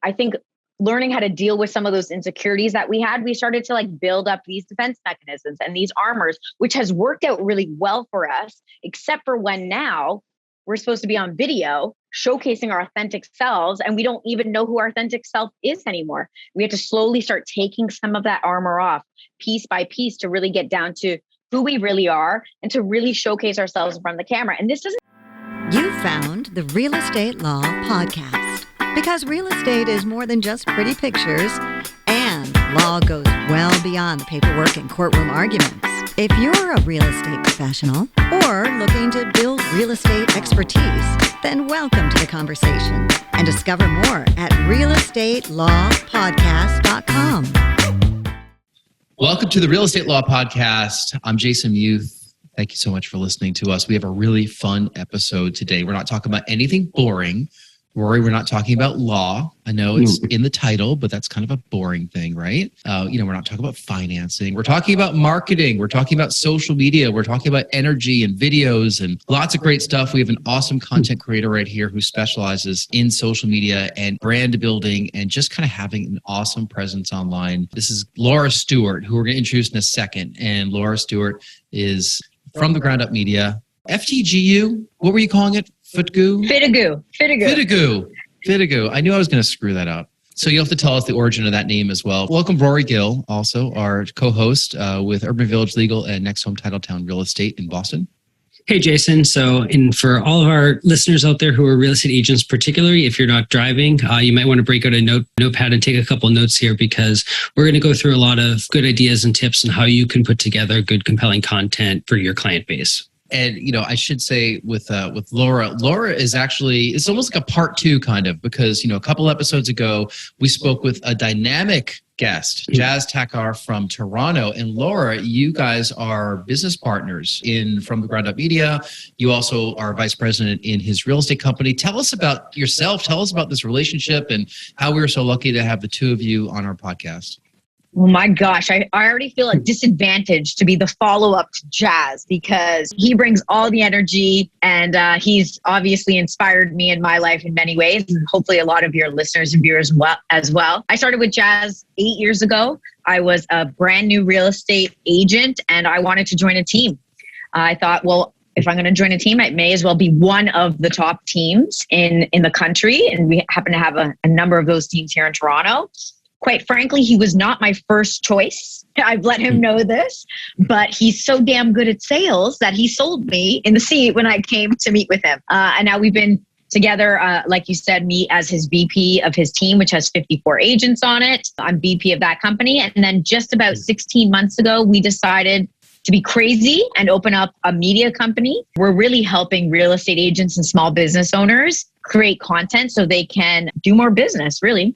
I think learning how to deal with some of those insecurities that we had, we started to like build up these defense mechanisms and these armors, which has worked out really well for us, except for when now we're supposed to be on video showcasing our authentic selves, and we don't even know who our authentic self is anymore. We have to slowly start taking some of that armor off piece by piece to really get down to who we really are and to really showcase ourselves in front of the camera. And this doesn't. You found the Real Estate Law Podcast, because real estate is more than just pretty pictures, and law goes well beyond the paperwork and courtroom arguments. If you're a real estate professional or looking to build real estate expertise, then welcome to the conversation and discover more at realestatelawpodcast.com. Welcome to the Real Estate Law Podcast. I'm Jason Muth. Thank you so much for listening to us. We have a really fun episode today. We're not talking about anything boring. Rory, we're not talking about law. I know it's in the title, but that's kind of a boring thing, right? We're not talking about financing. We're talking about marketing. We're talking about social media. We're talking about energy and videos and lots of great stuff. We have an awesome content creator right here who specializes in social media and brand building and just kind of having an awesome presence online. This is Laura Stewart, who we're going to introduce in a second. And Laura Stewart is from the Ground Up Media. FTGU, what were you calling it? FTGU? FTGU. I knew I was going to screw that up. So you'll have to tell us the origin of that name as well. Welcome, Rory Gill, also our co-host with Urban Village Legal and Next Home Titletown Real Estate in Boston. Hey, Jason. And for all of our listeners out there who are real estate agents, particularly if you're not driving, you might want to break out a notepad and take a couple notes here, because we're going to go through a lot of good ideas and tips on how you can put together good, compelling content for your client base. And, I should say with Laura is actually, it's almost like a part two kind of, because, a couple episodes ago, we spoke with a dynamic guest, Jas Takhar from Toronto. And Laura, you guys are business partners from the Ground Up Media. You also are vice president in his real estate company. Tell us about yourself. Tell us about this relationship and how we were so lucky to have the two of you on our podcast. Oh my gosh, I already feel a disadvantage to be the follow-up to Jas, because he brings all the energy and he's obviously inspired me in my life in many ways, and hopefully a lot of your listeners and viewers as well. I started with Jas 8 years ago. I was a brand new real estate agent and I wanted to join a team. I thought, well, if I'm going to join a team, it may as well be one of the top teams in the country. And we happen to have a number of those teams here in Toronto. Quite frankly, he was not my first choice. I've let him know this, but he's so damn good at sales that he sold me in the seat when I came to meet with him. And now we've been together, like you said, me as his VP of his team, which has 54 agents on it. I'm VP of that company. And then just about 16 months ago, we decided to be crazy and open up a media company. We're really helping real estate agents and small business owners create content so they can do more business, really.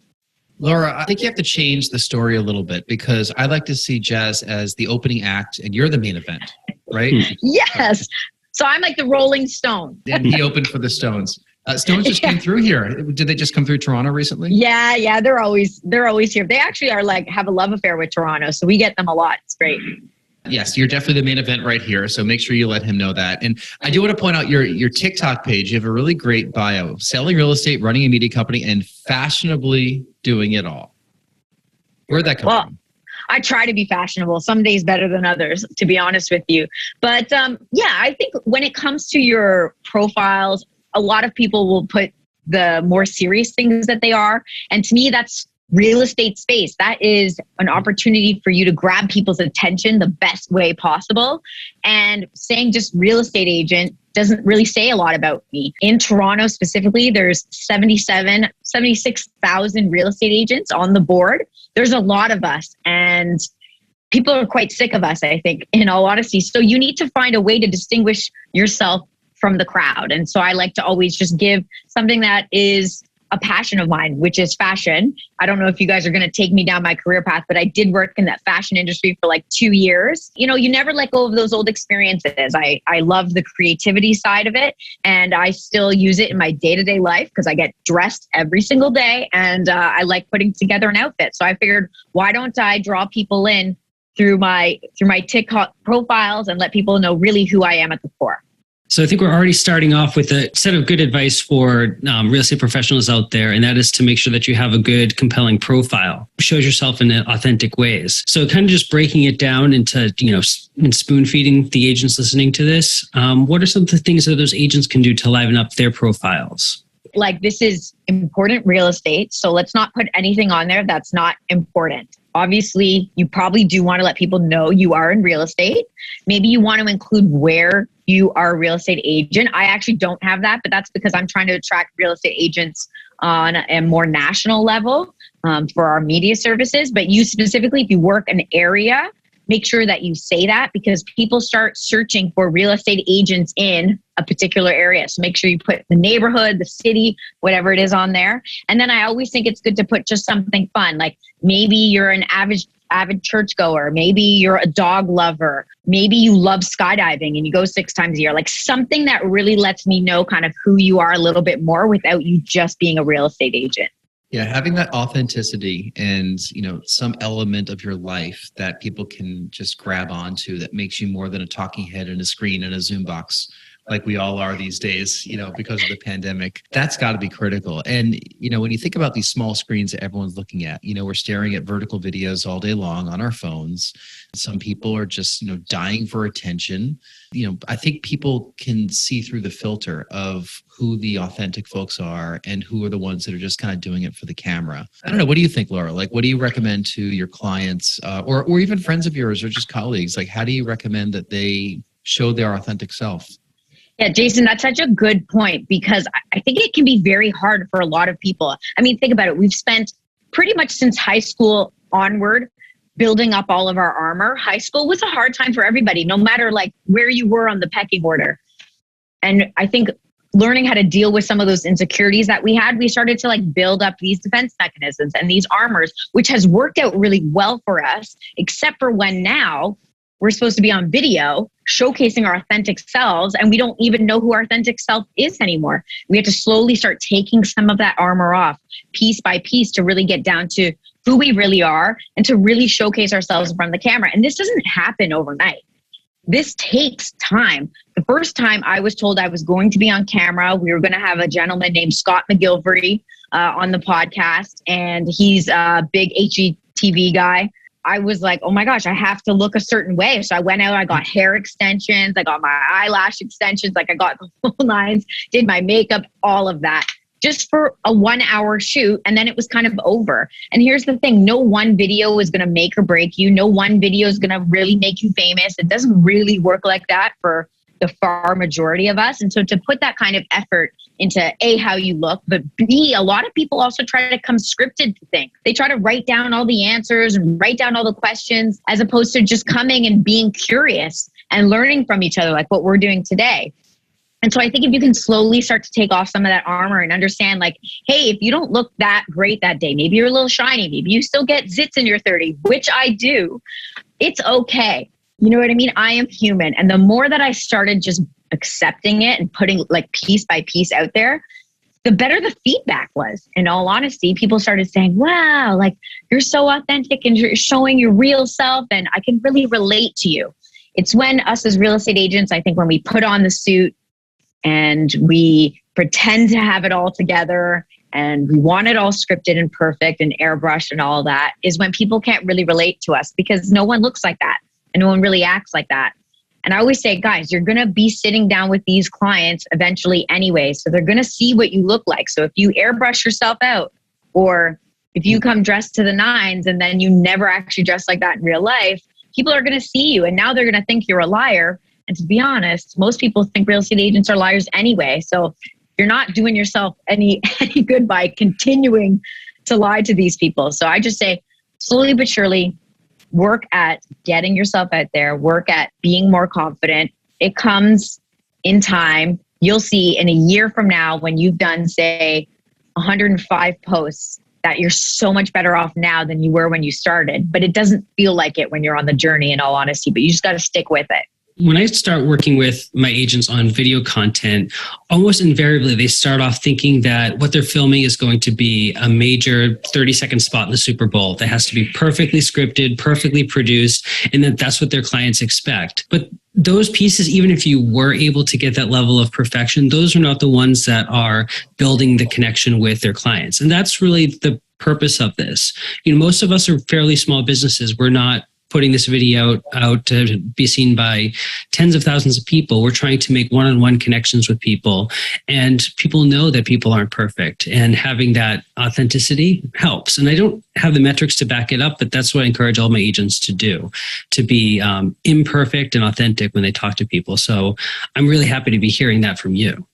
Laura, I think you have to change the story a little bit, because I like to see Jas as the opening act and you're the main event, right? Yes. So I'm like the Rolling Stone. And he opened for the Stones. Stones just came through here. Did they just come through Toronto recently? Yeah. They're always here. They actually are have a love affair with Toronto. So we get them a lot. It's great. Yes, you're definitely the main event right here. So make sure you let him know that. And I do want to point out your TikTok page. You have a really great bio: selling real estate, running a media company, and fashionably doing it all. Where'd that come from? I try to be fashionable. Some days better than others, to be honest with you. But I think when it comes to your profiles, a lot of people will put the more serious things that they are. And to me, that's real estate space. That is an opportunity for you to grab people's attention the best way possible. And saying just real estate agent doesn't really say a lot about me. In Toronto specifically, there's 76,000 real estate agents on the board. There's a lot of us, and people are quite sick of us, I think, in all honesty. So you need to find a way to distinguish yourself from the crowd. And so I like to always just give something that is a passion of mine, which is fashion. I don't know if you guys are going to take me down my career path, but I did work in that fashion industry for like 2 years. You never let go of those old experiences. I love the creativity side of it, and I still use it in my day-to-day life because I get dressed every single day, and I like putting together an outfit. So I figured, why don't I draw people in through my TikTok profiles and let people know really who I am at the core. So I think we're already starting off with a set of good advice for real estate professionals out there, and that is to make sure that you have a good, compelling profile. Shows yourself in authentic ways. So kind of just breaking it down into, and spoon feeding the agents listening to this. What are some of the things that those agents can do to liven up their profiles? Like, this is important real estate, so let's not put anything on there that's not important. Obviously, you probably do want to let people know you are in real estate. Maybe you want to include where you are a real estate agent. I actually don't have that, but that's because I'm trying to attract real estate agents on a more national level for our media services. But you specifically, if you work an area, make sure that you say that, because people start searching for real estate agents in a particular area. So make sure you put the neighborhood, the city, whatever it is on there. And then I always think it's good to put just something fun, like maybe you're an avid churchgoer, maybe you're a dog lover, maybe you love skydiving and you go 6 times a year, like something that really lets me know kind of who you are a little bit more without you just being a real estate agent. Yeah, having that authenticity and, some element of your life that people can just grab onto that makes you more than a talking head and a screen and a Zoom box, like we all are these days, because of the pandemic. That's got to be critical. And, when you think about these small screens that everyone's looking at, we're staring at vertical videos all day long on our phones. Some people are just, dying for attention. I think people can see through the filter of who the authentic folks are and who are the ones that are just kind of doing it for the camera. I don't know. What do you think, Laura? Like, what do you recommend to your clients or even friends of yours or just colleagues? Like, how do you recommend that they show their authentic self? Yeah, Jason, that's such a good point, because I think it can be very hard for a lot of people. I mean, think about it. We've spent pretty much since high school onward building up all of our armor. High school was a hard time for everybody, no matter like where you were on the pecking order. And I think learning how to deal with some of those insecurities that we had, we started to like build up these defense mechanisms and these armors, which has worked out really well for us, except for when now we're supposed to be on video showcasing our authentic selves, and we don't even know who our authentic self is anymore. We have to slowly start taking some of that armor off piece by piece to really get down to who we really are and to really showcase ourselves in front of the camera. And this doesn't happen overnight. This takes time. The first time I was told I was going to be on camera, we were going to have a gentleman named Scott McGilvery on the podcast, and he's a big HGTV guy. I was like, oh my gosh, I have to look a certain way. So I went out, I got hair extensions, I got my eyelash extensions, like I got the full lines, did my makeup, all of that, just for a 1-hour shoot. And then it was kind of over. And here's the thing, no one video is going to make or break you. No one video is going to really make you famous. It doesn't really work like that for the far majority of us. And so to put that kind of effort into A, how you look, but B, a lot of people also try to come scripted to things. They try to write down all the answers and write down all the questions, as opposed to just coming and being curious and learning from each other, like what we're doing today. And so I think if you can slowly start to take off some of that armor and understand like, hey, if you don't look that great that day, maybe you're a little shiny, maybe you still get zits in your 30, which I do, it's okay. You know what I mean? I am human. And the more that I started just accepting it and putting like piece by piece out there, the better the feedback was. In all honesty, people started saying, wow, like you're so authentic and you're showing your real self and I can really relate to you. It's when us as real estate agents, I think when we put on the suit and we pretend to have it all together and we want it all scripted and perfect and airbrushed and all that, is when people can't really relate to us, because no one looks like that. And no one really acts like that. And I always say, guys, you're going to be sitting down with these clients eventually anyway. So they're going to see what you look like. So if you airbrush yourself out, or if you come dressed to the nines and then you never actually dress like that in real life, people are going to see you. And now they're going to think you're a liar. And to be honest, most people think real estate agents are liars anyway. So you're not doing yourself any good by continuing to lie to these people. So I just say, slowly but surely, work at getting yourself out there, work at being more confident. It comes in time. You'll see in a year from now when you've done, say, 105 posts, that you're so much better off now than you were when you started. But it doesn't feel like it when you're on the journey, in all honesty, but you just got to stick with it. When I start working with my agents on video content, almost invariably, they start off thinking that what they're filming is going to be a major 30-second spot in the Super Bowl that has to be perfectly scripted, perfectly produced, and that that's what their clients expect. But those pieces, even if you were able to get that level of perfection, those are not the ones that are building the connection with their clients. And that's really the purpose of this. Most of us are fairly small businesses. We're not putting this video out to be seen by tens of thousands of people. We're trying to make one-on-one connections with people, and people know that people aren't perfect, and having that authenticity helps. And I don't have the metrics to back it up, but that's what I encourage all my agents to do, to be imperfect and authentic when they talk to people. So I'm really happy to be hearing that from you.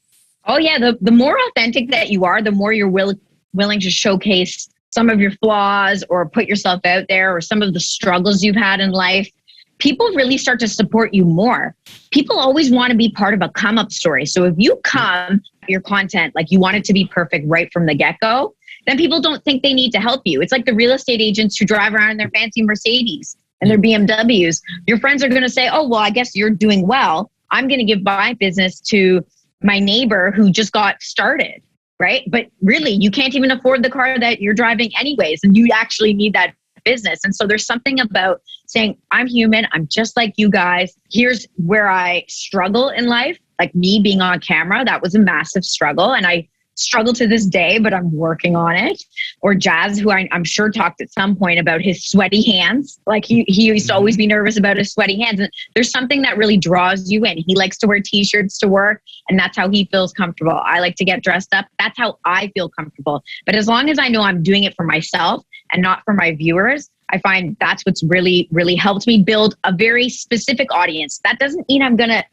Oh yeah, the more authentic that you are, the more you're willing to showcase some of your flaws or put yourself out there, or some of the struggles you've had in life. People really start to support you more. People always want to be part of a come up story. So if you come your content like you want it to be perfect right from the get-go, then people don't think they need to help you. It's like the real estate agents who drive around in their fancy Mercedes and their BMWs. Your friends are going to say, oh, well, I guess you're doing well. I'm going to give my business to my neighbor who just got started. Right? But really, you can't even afford the car that you're driving anyways, and you actually need that business. And so there's something about saying, I'm human, I'm just like you guys. Here's where I struggle in life. Like me being on camera, that was a massive struggle. And I struggle to this day, but I'm working on it. Or Jas, who I'm sure talked at some point about his sweaty hands. Like he used to always be nervous about his sweaty hands. And there's something that really draws you in. He likes to wear t-shirts to work, and that's how he feels comfortable. I like to get dressed up. That's how I feel comfortable. But as long as I know I'm doing it for myself and not for my viewers, I find that's what's really, really helped me build a very specific audience. That doesn't mean I'm going to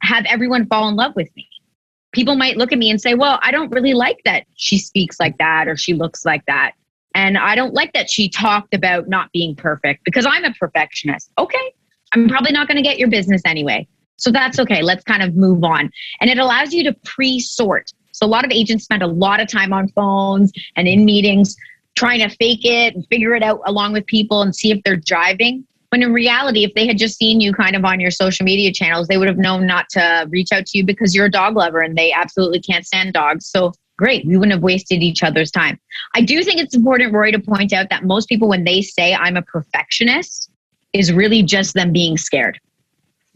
have everyone fall in love with me. People might look at me and say, well, I don't really like that she speaks like that or she looks like that. And I don't like that she talked about not being perfect because I'm a perfectionist. Okay, I'm probably not going to get your business anyway. So that's okay. Let's kind of move on. And it allows you to pre-sort. So a lot of agents spend a lot of time on phones and in meetings trying to fake it and figure it out along with people and see if they're jiving. When in reality, if they had just seen you kind of on your social media channels, they would have known not to reach out to you because you're a dog lover and they absolutely can't stand dogs. So great, we wouldn't have wasted each other's time. I do think it's important, Rory, to point out that most people, when they say I'm a perfectionist, is really just them being scared.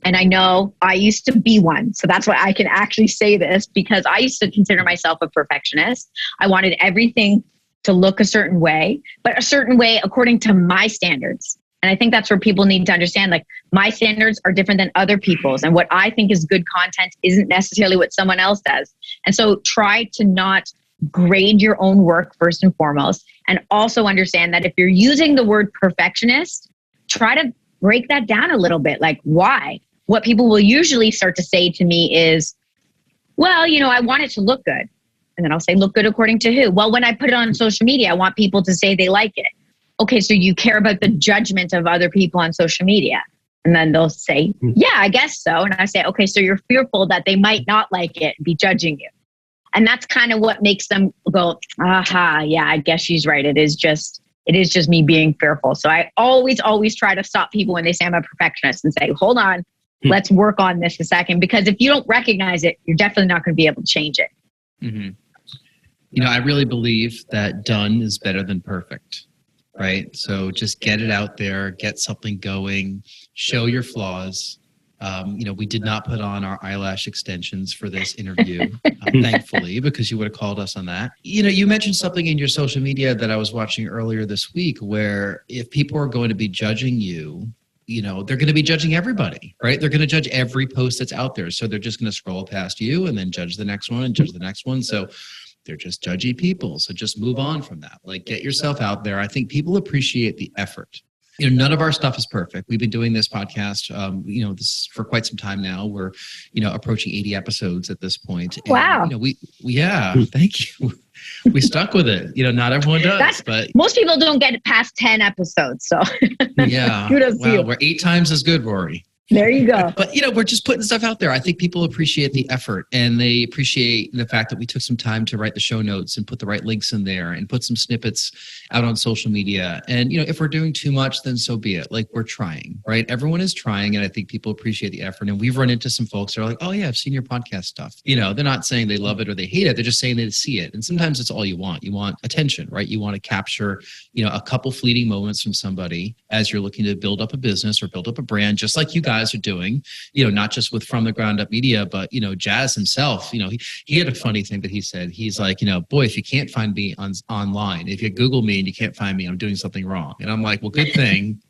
And I know I used to be one. So that's why I can actually say this, because I used to consider myself a perfectionist. I wanted everything to look a certain way, but a certain way according to my standards. And I think that's where people need to understand, like, my standards are different than other people's. And what I think is good content isn't necessarily what someone else does. And so try to not grade your own work first and foremost. And also understand that if you're using the word perfectionist, try to break that down a little bit. Like, why? What people will usually start to say to me is, well, you know, I want it to look good. And then I'll say, look good according to who? Well, when I put it on social media, I want people to say they like it. Okay, so you care about the judgment of other people on social media. And then they'll say, yeah, I guess so. And I say, okay, so you're fearful that they might not like it and be judging you. And that's kind of what makes them go, aha, yeah, I guess she's right. It is just me being fearful. So I always try to stop people when they say I'm a perfectionist and say, hold on, let's work on this a second. Because if you don't recognize it, you're definitely not going to be able to change it. Mm-hmm. You know, I really believe that done is better than perfect. Right? So just get it out there, get something going, show your flaws. We did not put on our eyelash extensions for this interview, thankfully, because you would have called us on that. You know, you mentioned something in your social media that I was watching earlier this week, where if people are going to be judging you, you know, they're going to be judging everybody, right? They're going to judge every post that's out there. So they're just going to scroll past you and then judge the next one and judge the next one. So they're just judgy people. So just move on from that. Like, get yourself out there. I think people appreciate the effort. You know, none of our stuff is perfect. We've been doing this podcast, this for quite some time now. We're, approaching 80 episodes at this point. And, wow. Thank you. We stuck with it. Not everyone does, but most people don't get past 10 episodes. So yeah, kudos to you. We're 8 times as good, Rory. There you go. But, we're just putting stuff out there. I think people appreciate the effort, and they appreciate the fact that we took some time to write the show notes and put the right links in there and put some snippets out on social media. And, if we're doing too much, then so be it. Like, we're trying, right? Everyone is trying, and I think people appreciate the effort. And we've run into some folks that are like, oh yeah, I've seen your podcast stuff. They're not saying they love it or they hate it. They're just saying they see it. And sometimes it's all you want. You want attention, right? You want to capture, a couple fleeting moments from somebody as you're looking to build up a business or build up a brand, just like you guys guys are doing, not just with From the Ground Up Media, but, Jas himself, he had a funny thing that he said. He's like, boy, if you can't find me online, if you Google me and you can't find me, I'm doing something wrong. And I'm like, well, good thing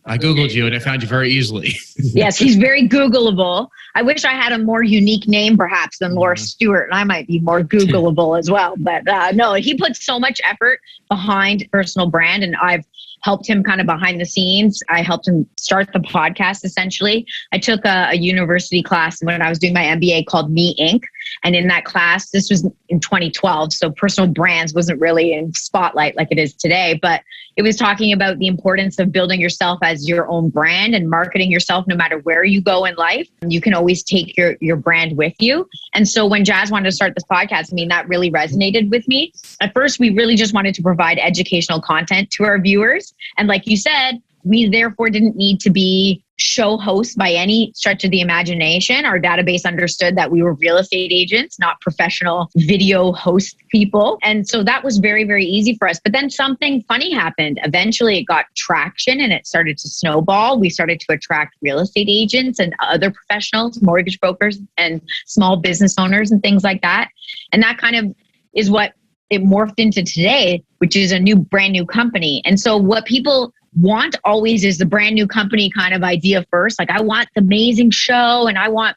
I Googled you and I found you very easily. Yes, he's very Googleable. I wish I had a more unique name perhaps than Laura Stewart, and I might be more Googleable as well. But no, he puts so much effort behind personal brand, and I've helped him kind of behind the scenes. I helped him start the podcast, essentially. I took a university class when I was doing my MBA called Me Inc. And in that class, this was in 2012, so personal brands wasn't really in spotlight like it is today, but it was talking about the importance of building yourself as your own brand and marketing yourself no matter where you go in life. You can always take your brand with you. And so when Jas wanted to start this podcast, that really resonated with me. At first, we really just wanted to provide educational content to our viewers. And like you said, we therefore didn't need to be show hosts by any stretch of the imagination. Our database understood that we were real estate agents, not professional video host people. And so that was very, very easy for us. But then something funny happened. Eventually it got traction and it started to snowball. We started to attract real estate agents and other professionals, mortgage brokers and small business owners and things like that. And that kind of is what it morphed into today, which is a brand new company. And so what people want always is the brand new company kind of idea first. Like, I want the amazing show and I want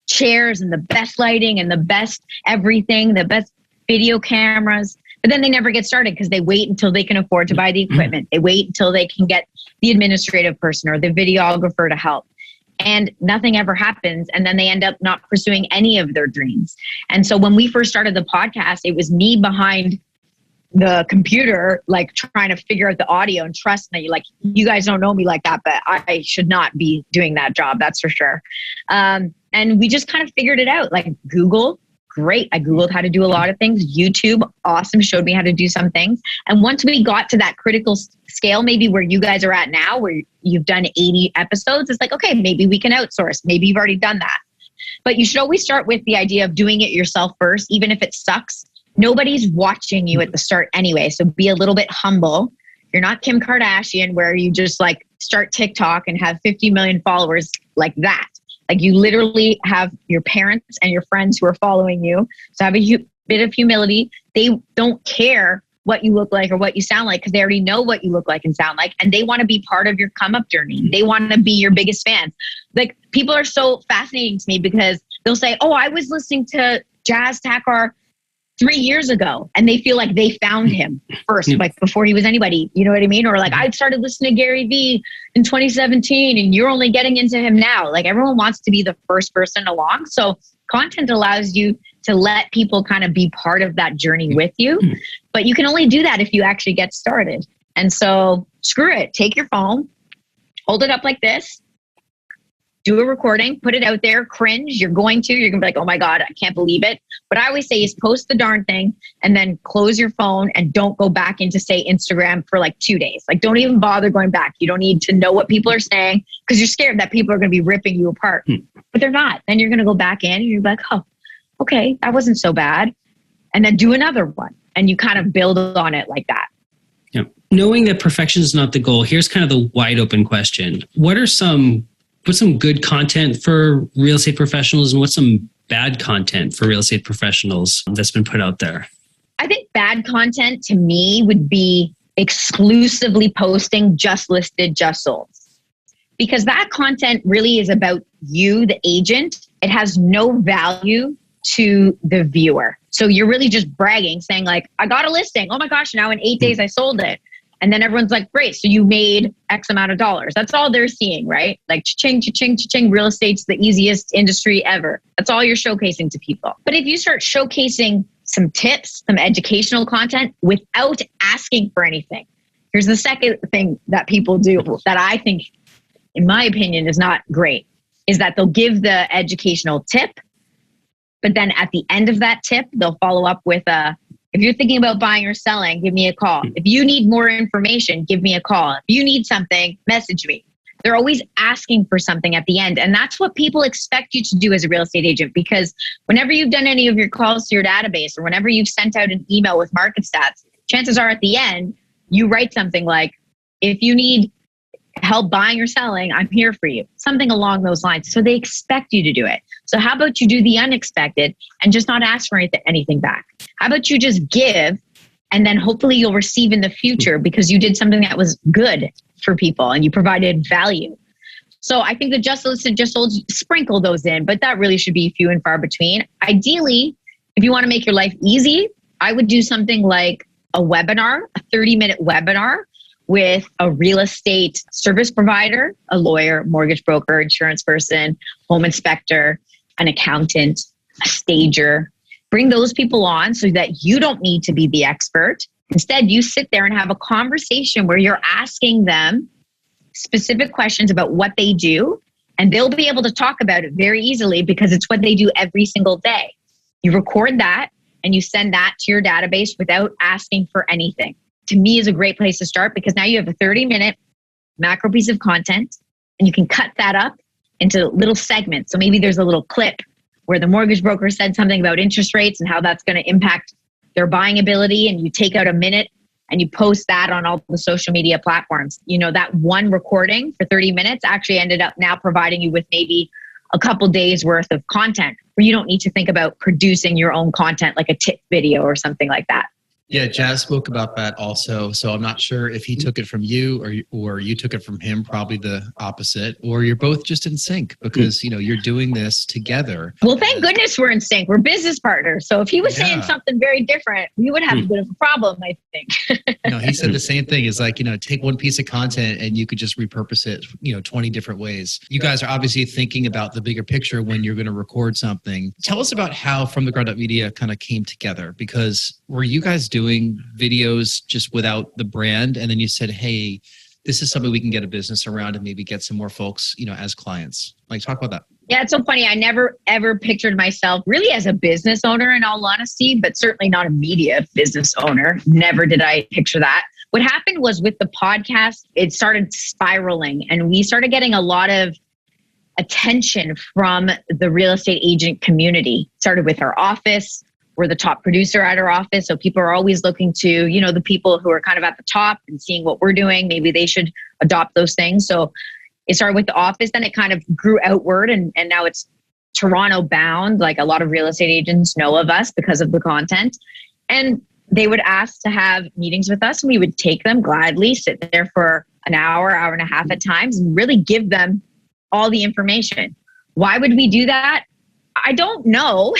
chairs and the best lighting and the best everything, the best video cameras. But then they never get started because they wait until they can afford to buy the equipment. They wait until they can get the administrative person or the videographer to help. And nothing ever happens. And then they end up not pursuing any of their dreams. And so when we first started the podcast, it was me behind the computer, like trying to figure out the audio, and trust me, like, you guys don't know me like that, but I should not be doing that job. That's for sure. And we just kind of figured it out. Like, Google, great. I Googled how to do a lot of things. YouTube, awesome. Showed me how to do some things. And once we got to that critical scale, maybe where you guys are at now, where you've done 80 episodes, it's like, okay, maybe we can outsource. Maybe you've already done that. But you should always start with the idea of doing it yourself first, even if it sucks. Nobody's watching you at the start anyway. So be a little bit humble. You're not Kim Kardashian, where you just like start TikTok and have 50 million followers like that. Like, you literally have your parents and your friends who are following you. So have a bit of humility. They don't care what you look like or what you sound like, because they already know what you look like and sound like. And they want to be part of your come up journey. They want to be your biggest fans. Like, people are so fascinating to me because they'll say, oh, I was listening to Jas Takhar 3 years ago, and they feel like they found him first, like before he was anybody, you know what I mean? Or like, I started listening to Gary Vee in 2017 and you're only getting into him now. Like, everyone wants to be the first person along. So content allows you to let people kind of be part of that journey with you, but you can only do that if you actually get started. And so screw it. Take your phone, hold it up like this, do a recording, put it out there, cringe. You're going to be like, oh my God, I can't believe it. What I always say is post the darn thing and then close your phone and don't go back into, say, Instagram for like 2 days. Like, don't even bother going back. You don't need to know what people are saying because you're scared that people are going to be ripping you apart, but they're not. Then you're going to go back in and you're like, oh, okay, that wasn't so bad. And then do another one. And you kind of build on it like that. Yeah. Knowing that perfection is not the goal, here's kind of the wide open question. What's some good content for real estate professionals and what's some bad content for real estate professionals that's been put out there? I think bad content to me would be exclusively posting just listed, just sold. Because that content really is about you, the agent. It has no value to the viewer. So you're really just bragging, saying like, I got a listing. Oh my gosh, now in 8 days I sold it. And then everyone's like, great, so you made X amount of dollars. That's all they're seeing, right? Like, cha-ching, cha-ching, cha-ching, real estate's the easiest industry ever. That's all you're showcasing to people. But if you start showcasing some tips, some educational content without asking for anything, here's the second thing that people do that I think, in my opinion, is not great, is that they'll give the educational tip, but then at the end of that tip, they'll follow up with if you're thinking about buying or selling, give me a call. If you need more information, give me a call. If you need something, message me. They're always asking for something at the end. And that's what people expect you to do as a real estate agent, because whenever you've done any of your calls to your database or whenever you've sent out an email with market stats, chances are at the end, you write something like, if you need help buying or selling, I'm here for you. Something along those lines. So they expect you to do it. So how about you do the unexpected and just not ask for anything back? How about you just give, and then hopefully you'll receive in the future because you did something that was good for people and you provided value. So I think the just listen, just hold, sprinkle those in, but that really should be few and far between. Ideally, if you want to make your life easy, I would do something like a webinar, a 30-minute webinar with a real estate service provider, a lawyer, mortgage broker, insurance person, home inspector, an accountant, a stager. Bring those people on so that you don't need to be the expert. Instead, you sit there and have a conversation where you're asking them specific questions about what they do, and they'll be able to talk about it very easily because it's what they do every single day. You record that and you send that to your database without asking for anything. To me, is a great place to start because now you have a 30-minute macro piece of content and you can cut that up into little segments. So maybe there's a little clip where the mortgage broker said something about interest rates and how that's going to impact their buying ability, and you take out a minute and you post that on all the social media platforms. You know, that one recording for 30 minutes actually ended up now providing you with maybe a couple days worth of content where you don't need to think about producing your own content like a tip video or something like that. Yeah, Jas spoke about that also. So I'm not sure if he took it from you or you took it from him, probably the opposite, or you're both just in sync because, you know, you're doing this together. Well, thank goodness we're in sync. We're business partners. So if he was saying something very different, we would have a bit of a problem, I think. No, he said the same thing. Is like, you know, take one piece of content and you could just repurpose it, 20 different ways. You guys are obviously thinking about the bigger picture when you're going to record something. Tell us about how From the Ground Up Media kind of came together, because were you guys doing videos just without the brand, and then you said, hey, this is something we can get a business around and maybe get some more folks, as clients? Like, talk about that. Yeah, it's so funny. I never ever pictured myself really as a business owner, in all honesty, but certainly not a media business owner. Never did I picture that. What happened was with the podcast, it started spiraling and we started getting a lot of attention from the real estate agent community. It started with our office. We're the top producer at our office. So people are always looking to, the people who are kind of at the top and seeing what we're doing. Maybe they should adopt those things. So it started with the office, then it kind of grew outward and now it's Toronto bound. Like a lot of real estate agents know of us because of the content. And they would ask to have meetings with us and we would take them gladly, sit there for an hour, hour and a half at times and really give them all the information. Why would we do that? I don't know.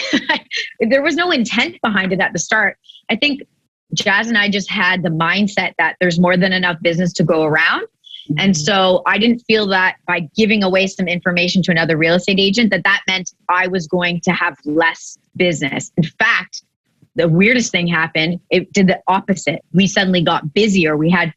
There was no intent behind it at the start. I think Jas and I just had the mindset that there's more than enough business to go around. Mm-hmm. And so I didn't feel that by giving away some information to another real estate agent, that meant I was going to have less business. In fact, the weirdest thing happened. It did the opposite. We suddenly got busier. We had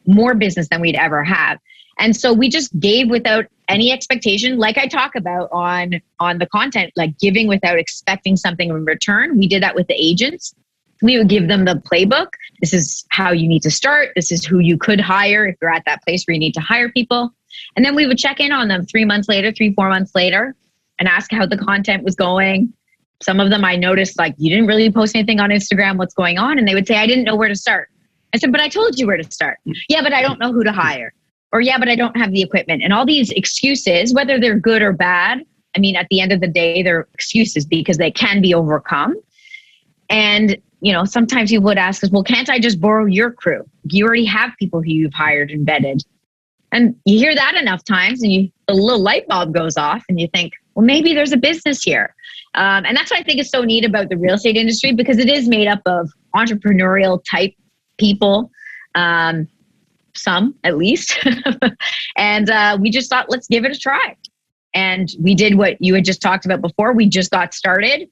more business than we'd ever have. And so we just gave without any expectation, like I talk about on the content, like giving without expecting something in return. We did that with the agents. We would give them the playbook. This is how you need to start. This is who you could hire if you're at that place where you need to hire people. And then we would check in on them 4 months later, and ask how the content was going. Some of them I noticed, like, you didn't really post anything on Instagram. What's going on? And they would say, I didn't know where to start. I said, but I told you where to start. Yeah, but I don't know who to hire. Or yeah, but I don't have the equipment. And all these excuses, whether they're good or bad, I mean, at the end of the day, they're excuses because they can be overcome. And, sometimes people would ask us, well, can't I just borrow your crew? You already have people who you've hired and vetted. And you hear that enough times and a little light bulb goes off and you think, well, maybe there's a business here. And that's what I think is so neat about the real estate industry, because it is made up of entrepreneurial type people. Some at least. And we just thought, let's give it a try. And we did what you had just talked about before. We just got started.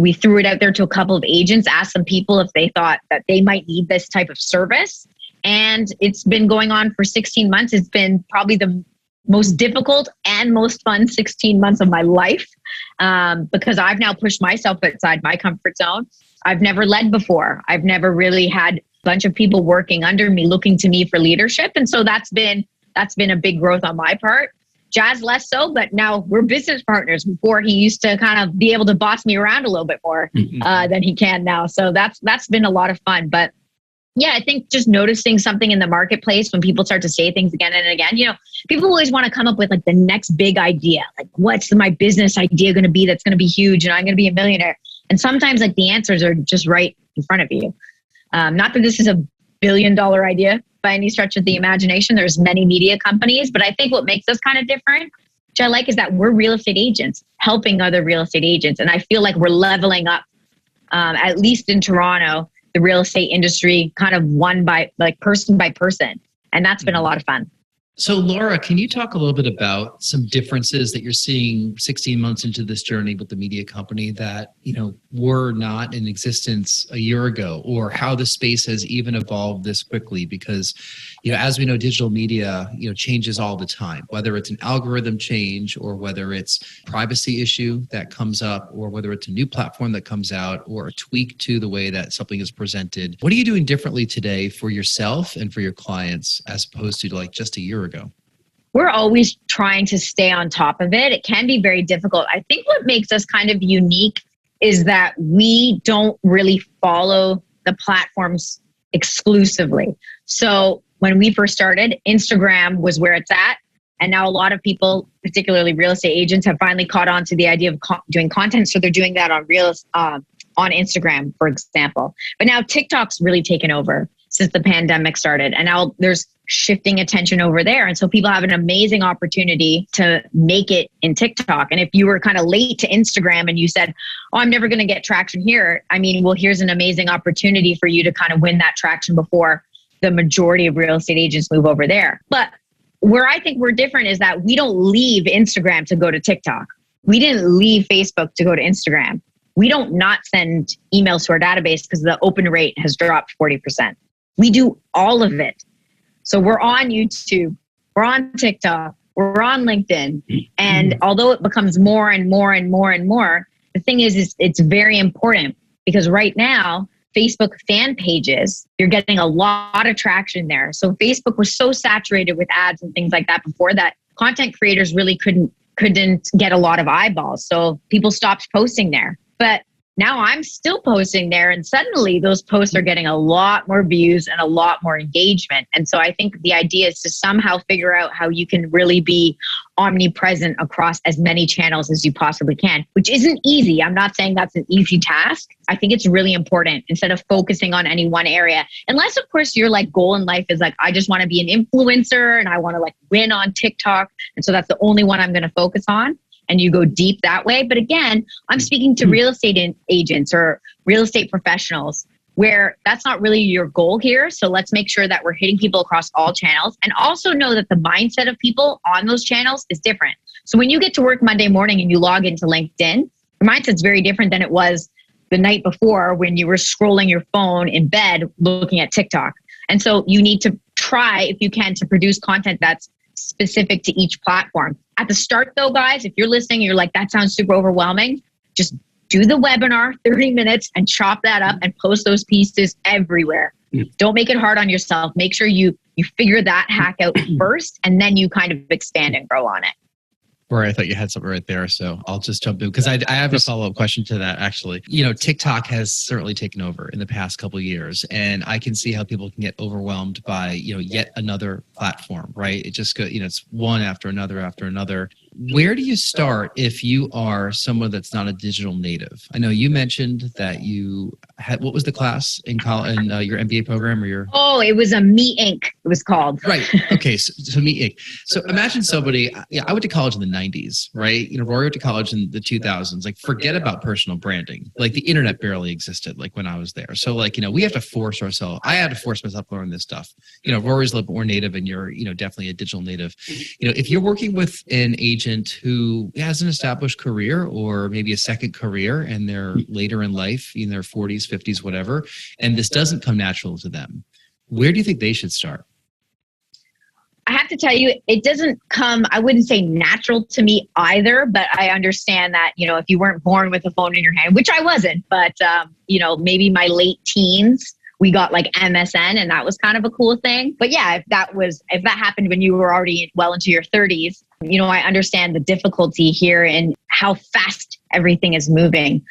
We threw it out there to a couple of agents, asked some people if they thought that they might need this type of service. And it's been going on for 16 months. It's been probably the most difficult and most fun 16 months of my life, because I've now pushed myself outside my comfort zone. I've never led before. I've never really had a bunch of people working under me, looking to me for leadership. And so that's been a big growth on my part. Jas less so, but now we're business partners. Before he used to kind of be able to boss me around a little bit more than he can now. So that's been a lot of fun. But Yeah, I think just noticing something in the marketplace when people start to say things again and again. People always want to come up with like the next big idea. Like, what's my business idea going to be that's going to be huge and I'm going to be a millionaire? And sometimes like the answers are just right in front of you. Not that this is a $1 billion idea by any stretch of the imagination. There's many media companies, but I think what makes us kind of different, which I like, is that we're real estate agents helping other real estate agents. And I feel like we're leveling up, at least in Toronto, the real estate industry kind of one by person by person. And that's been a lot of fun. So Laura, can you talk a little bit about some differences that you're seeing 16 months into this journey with the media company that, were not in existence a year ago, or how the space has even evolved this quickly? Because, as we know, digital media, changes all the time, whether it's an algorithm change or whether it's privacy issue that comes up, or whether it's a new platform that comes out or a tweak to the way that something is presented. What are you doing differently today for yourself and for your clients as opposed to like just a year ago? We're always trying to stay on top of it. It can be very difficult. I think what makes us kind of unique is that we don't really follow the platforms exclusively. So when we first started, Instagram was where it's at. And now a lot of people, particularly real estate agents, have finally caught on to the idea of doing content. So they're doing that on Instagram, for example. But now TikTok's really taken over since the pandemic started. And now there's shifting attention over there. And so people have an amazing opportunity to make it in TikTok. And if you were kind of late to Instagram and you said, oh, I'm never going to get traction here. Here's an amazing opportunity for you to kind of win that traction before the majority of real estate agents move over there. But where I think we're different is that we don't leave Instagram to go to TikTok. We didn't leave Facebook to go to Instagram. We don't not send emails to our database because the open rate has dropped 40%. We do all of it. So we're on YouTube, we're on TikTok, we're on LinkedIn. And although it becomes more and more and more and more, the thing is it's very important because right now, Facebook fan pages, you're getting a lot of traction there. So Facebook was so saturated with ads and things like that before that content creators really couldn't get a lot of eyeballs. So people stopped posting there. But now I'm still posting there, and suddenly those posts are getting a lot more views and a lot more engagement. And so I think the idea is to somehow figure out how you can really be omnipresent across as many channels as you possibly can, which isn't easy. I'm not saying that's an easy task. I think it's really important instead of focusing on any one area. Unless, of course, your goal in life is I just want to be an influencer and I want to win on TikTok. And so that's the only one I'm going to focus on. And you go deep that way. But again, I'm speaking to real estate agents or real estate professionals where that's not really your goal here. So let's make sure that we're hitting people across all channels, and also know that the mindset of people on those channels is different. So when you get to work Monday morning and you log into LinkedIn, your mindset's very different than it was the night before when you were scrolling your phone in bed looking at TikTok. And so you need to try, if you can, to produce content that's specific to each platform. At the start though, guys, if you're listening, you're like, that sounds super overwhelming. Just do the webinar, 30 minutes, and chop that up and post those pieces everywhere. Don't make it hard on yourself. Make sure you figure that hack out first, and then you kind of expand and grow on it. Or I thought you had something right there, so I'll just jump in because I have a follow-up question to that, actually. TikTok has certainly taken over in the past couple of years, and I can see how people can get overwhelmed by, yet another platform, right? It just goes, it's one after another after another. Where do you start if you are someone that's not a digital native? I know you mentioned that you had, what was the class in college, in your MBA program or your? Oh, it was a Me Inc. It was called. Right. Okay. So Me Inc. So imagine somebody, I went to college in the 90s, right? Rory went to college in the 2000s. Forget about personal branding. The internet barely existed, when I was there. So we have to force ourselves. I had to force myself to learn this stuff. Rory's a little bit more native and you're, definitely a digital native. If you're working with an agent who has an established career or maybe a second career and they're later in life, in their 40s, 50s, whatever, and this doesn't come natural to them, where do you think they should start? I have to tell you, it doesn't come, I wouldn't say natural to me either, but I understand that, if you weren't born with a phone in your hand, which I wasn't, but, maybe my late teens, we got MSN and that was kind of a cool thing. But yeah, if that happened when you were already well into your 30s, I understand the difficulty here in how fast everything is moving.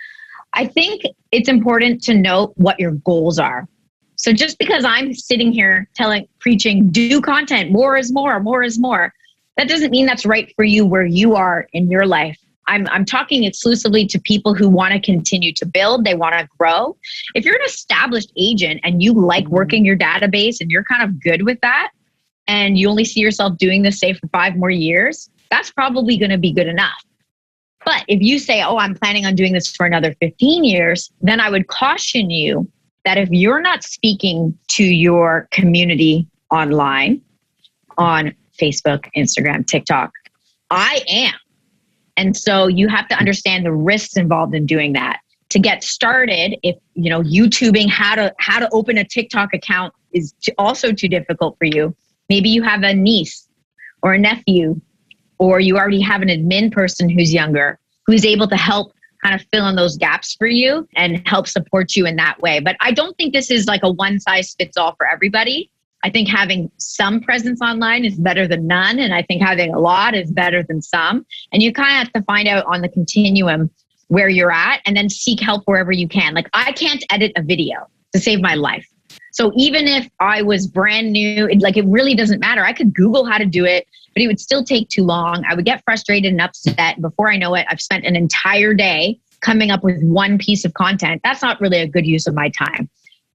I think it's important to note what your goals are. So just because I'm sitting here preaching, do content, more is more, more is more, that doesn't mean that's right for you where you are in your life. I'm talking exclusively to people who want to continue to build, they want to grow. If you're an established agent and you like working your database and you're kind of good with that, and you only see yourself doing this, say, for 5 more years, that's probably going to be good enough. But if you say, oh, I'm planning on doing this for another 15 years, then I would caution you that if you're not speaking to your community online, on Facebook, Instagram, TikTok, I am. And so you have to understand the risks involved in doing that. To get started, if YouTubing how to open a TikTok account is also too difficult for you, maybe you have a niece or a nephew, or you already have an admin person who's younger, who's able to help kind of fill in those gaps for you and help support you in that way. But I don't think this is like a one size fits all for everybody. I think having some presence online is better than none. And I think having a lot is better than some. And you kind of have to find out on the continuum where you're at and then seek help wherever you can. Like, I can't edit a video to save my life. So even if I was brand new, it really doesn't matter. I could Google how to do it, but it would still take too long. I would get frustrated and upset. Before I know it, I've spent an entire day coming up with one piece of content. That's not really a good use of my time.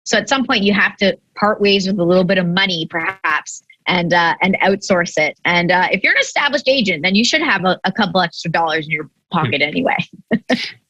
So at some point you have to part ways with a little bit of money perhaps and outsource it. And if you're an established agent, then you should have a couple extra dollars in your pocket anyway.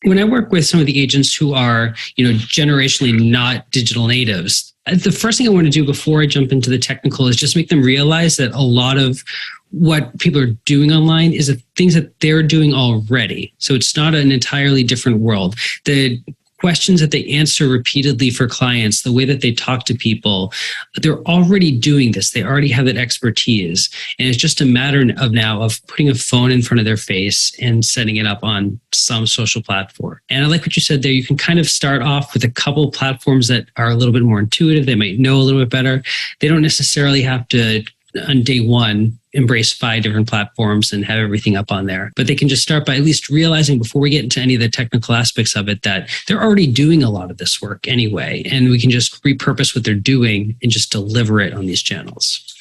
When I work with some of the agents who are, generationally not digital natives, the first thing I want to do before I jump into the technical is just make them realize that a lot of what people are doing online is the things that they're doing already. So it's not an entirely different world. The questions that they answer repeatedly for clients, the way that they talk to people, they're already doing this. They already have that expertise. And it's just a matter of putting a phone in front of their face and setting it up on some social platform. And I like what you said there. You can kind of start off with a couple platforms that are a little bit more intuitive. They might know a little bit better. They don't necessarily have to, on day one, embrace 5 different platforms and have everything up on there. But they can just start by at least realizing, before we get into any of the technical aspects of it, that they're already doing a lot of this work anyway. And we can just repurpose what they're doing and just deliver it on these channels.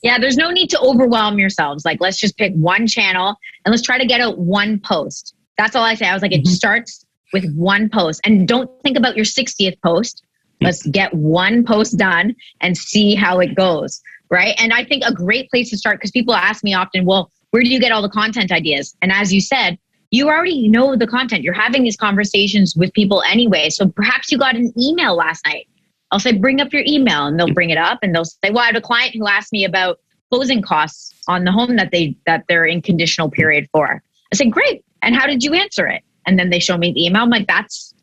Yeah, there's no need to overwhelm yourselves. Like, let's just pick one channel and let's try to get out one post. That's all I say. I was like, it starts with one post. And don't think about your 60th post. Let's get one post done and see how it goes. Right. And I think a great place to start, because people ask me often, well, where do you get all the content ideas? And as you said, you already know the content. You're having these conversations with people anyway. So perhaps you got an email last night. I'll say, bring up your email, and they'll bring it up and they'll say, well, I had a client who asked me about closing costs on the home that they're in conditional period for. I said, great. And how did you answer it? And then they show me the email. I'm like, that's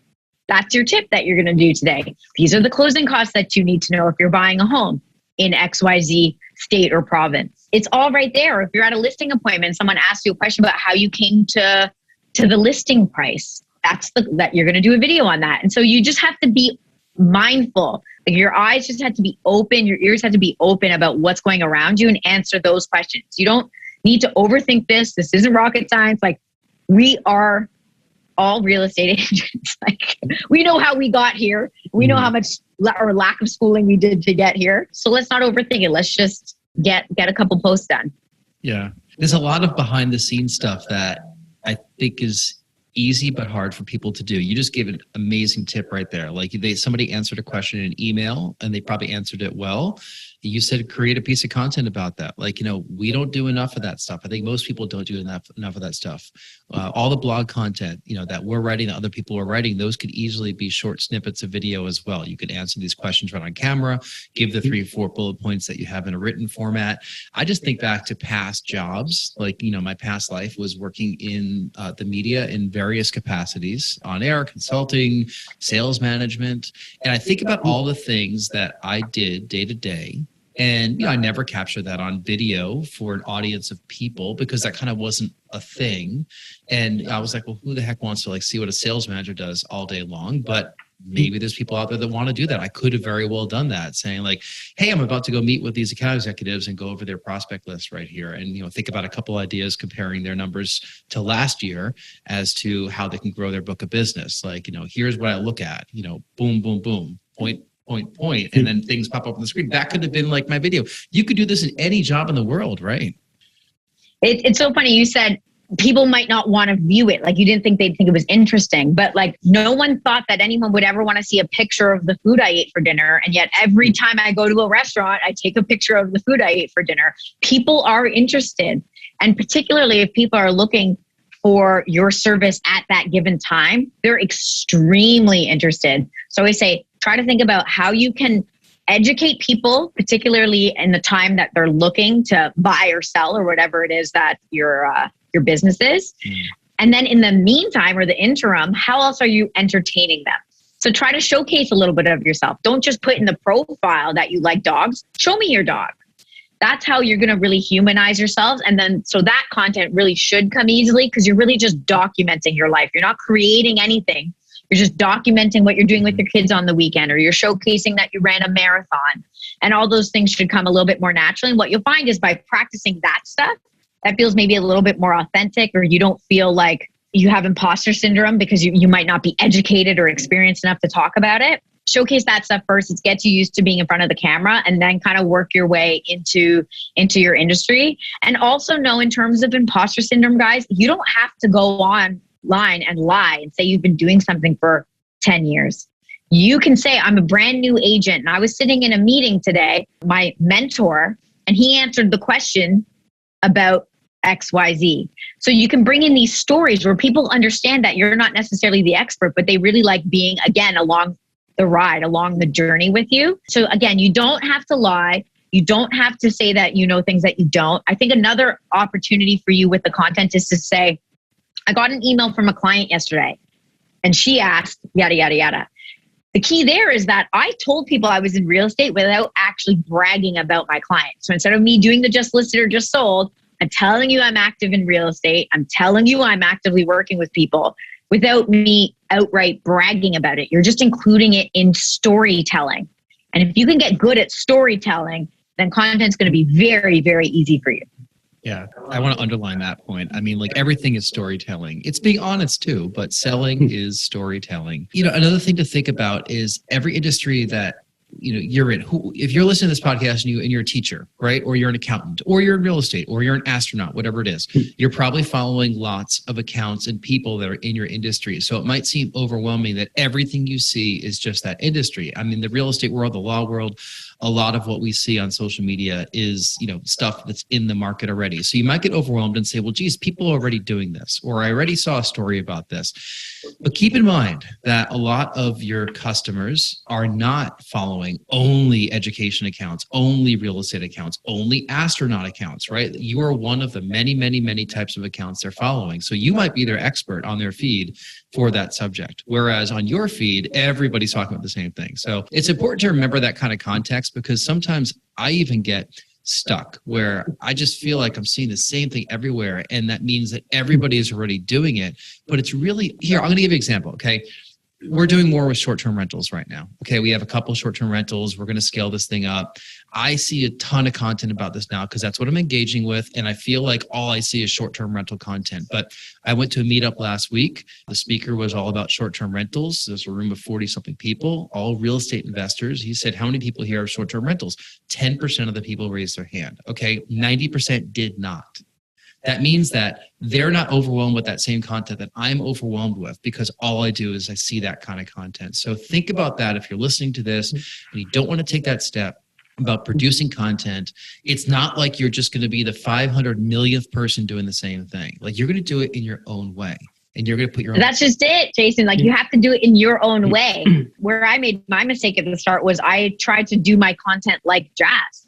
your tip that you're going to do today. These are the closing costs that you need to know if you're buying a home in XYZ state or province. It's all right there. If you're at a listing appointment, someone asks you a question about how you came to the listing price, that you're going to do a video on that. And so you just have to be mindful. Like, your eyes just have to be open. Your ears have to be open about what's going around you and answer those questions. You don't need to overthink this. This isn't rocket science. Like, we are all real estate agents. Like, we know how we got here. We know how much or lack of schooling we did to get here. So let's not overthink it. Let's just get a couple posts done. Yeah. There's a lot of behind the scenes stuff that I think is easy but hard for people to do. You just gave an amazing tip right there. Like, somebody answered a question in an email and they probably answered it well. You said create a piece of content about that. Like, we don't do enough of that stuff. I think most people don't do enough of that stuff. All the blog content, that we're writing, that other people are writing, those could easily be short snippets of video as well. You could answer these questions right on camera, give the 3 or 4 bullet points that you have in a written format. I just think back to past jobs. Like, my past life was working in the media in various capacities, on air, consulting, sales management. And I think about all the things that I did day to day. And I never captured that on video for an audience of people because that kind of wasn't a thing. And I was like, well, who the heck wants to see what a sales manager does all day long? But maybe there's people out there that want to do that. I could have very well done that, saying like, hey, I'm about to go meet with these account executives and go over their prospect list right here. And, think about a couple ideas comparing their numbers to last year as to how they can grow their book of business. Like, here's what I look at, boom, boom, boom, point point, and then things pop up on the screen. That could have been like my video. You could do this in any job in the world, right? It's so funny. You said people might not want to view it. Like you didn't think they'd think it was interesting, but like no one thought that anyone would ever want to see a picture of the food I ate for dinner. And yet every time I go to a restaurant, I take a picture of the food I ate for dinner. People are interested. And particularly if people are looking for your service at that given time, they're extremely interested. So I say, try to think about how you can educate people, particularly in the time that they're looking to buy or sell or whatever it is that your business is. And then in the meantime or the interim, how else are you entertaining them? So try to showcase a little bit of yourself. Don't just put in the profile that you like dogs. Show me your dog. That's how you're going to really humanize yourselves. And then, so that content really should come easily because you're really just documenting your life. You're not creating anything. You're just documenting what you're doing with your kids on the weekend, or you're showcasing that you ran a marathon, and all those things should come a little bit more naturally. And what you'll find is by practicing that stuff, that feels maybe a little bit more authentic, or you don't feel like you have imposter syndrome because you might not be educated or experienced enough to talk about it. Showcase that stuff first. It gets you used to being in front of the camera, and then kind of work your way into your industry. And also know, in terms of imposter syndrome, guys, you don't have to go online and lie and say you've been doing something for 10 years. You can say, I'm a brand new agent. And I was sitting in a meeting today, my mentor, and he answered the question about XYZ. So you can bring in these stories where people understand that you're not necessarily the expert, but they really like being, again, along the ride, along the journey with you. So again, you don't have to lie. You don't have to say that you know things that you don't. I think another opportunity for you with the content is to say, I got an email from a client yesterday and she asked, yada, yada, yada. The key there is that I told people I was in real estate without actually bragging about my client. So instead of me doing the just listed or just sold, I'm telling you I'm active in real estate. I'm telling you I'm actively working with people without me outright bragging about it. You're just including it in storytelling. And if you can get good at storytelling, then content's going to be very, very easy for you. Yeah, I want to underline that point. I mean, like everything is storytelling. It's being honest too, but selling is storytelling. You know, another thing to think about is every industry that you're in. If you're listening to this podcast and you're a teacher, right? Or you're an accountant, or you're in real estate, or you're an astronaut, whatever it is, you're probably following lots of accounts and people that are in your industry. So it might seem overwhelming that everything you see is just that industry. I mean, the real estate world, the law world, a lot of what we see on social media is, stuff that's in the market already. So you might get overwhelmed and say, well, geez, people are already doing this, or I already saw a story about this. But keep in mind that a lot of your customers are not following only education accounts, only real estate accounts, only astronaut accounts, right? You are one of the many, many, many types of accounts they're following. So you might be their expert on their feed for that subject. Whereas on your feed, everybody's talking about the same thing. So it's important to remember that kind of context, because sometimes I even get stuck where I just feel like I'm seeing the same thing everywhere. And that means that everybody is already doing it. But it's really, here, I'm going to give you an example, okay? We're doing more with short-term rentals right now. Okay, we have a couple short-term rentals. We're going to scale this thing up. I see a ton of content about this now because that's what I'm engaging with. And I feel like all I see is short-term rental content. But I went to a meetup last week. The speaker was all about short-term rentals. There's a room of 40-something people, all real estate investors. He said, how many people here have short-term rentals? 10% of the people raised their hand. Okay, 90% did not. That means that they're not overwhelmed with that same content that I'm overwhelmed with, because all I do is I see that kind of content. So think about that. If you're listening to this and you don't want to take that step about producing content, it's not like you're just going to be the 500 millionth person doing the same thing. Like, you're going to do it in your own way. And you're going to put your own. That's just it, Jason. Like, you have to do it in your own way. Where I made my mistake at the start was I tried to do my content like Jas.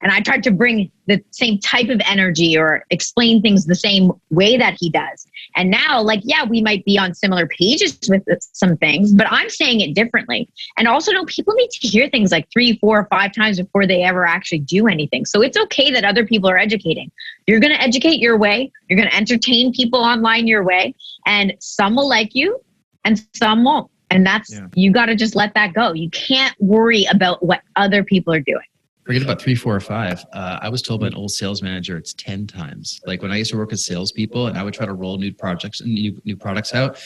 And I tried to bring the same type of energy or explain things the same way that he does. And now, like, yeah, we might be on similar pages with some things, but I'm saying it differently. And also, no, people need to hear things like 3, 4, or 5 times before they ever actually do anything. So it's okay that other people are educating. You're going to educate your way. You're going to entertain people online your way. And some will like you and some won't. And that's, you got to just let that go. You can't worry about what other people are doing. Forget about 3, 4, or 5. I was told by an old sales manager it's 10 times. Like, when I used to work with salespeople and I would try to roll new projects and new products out,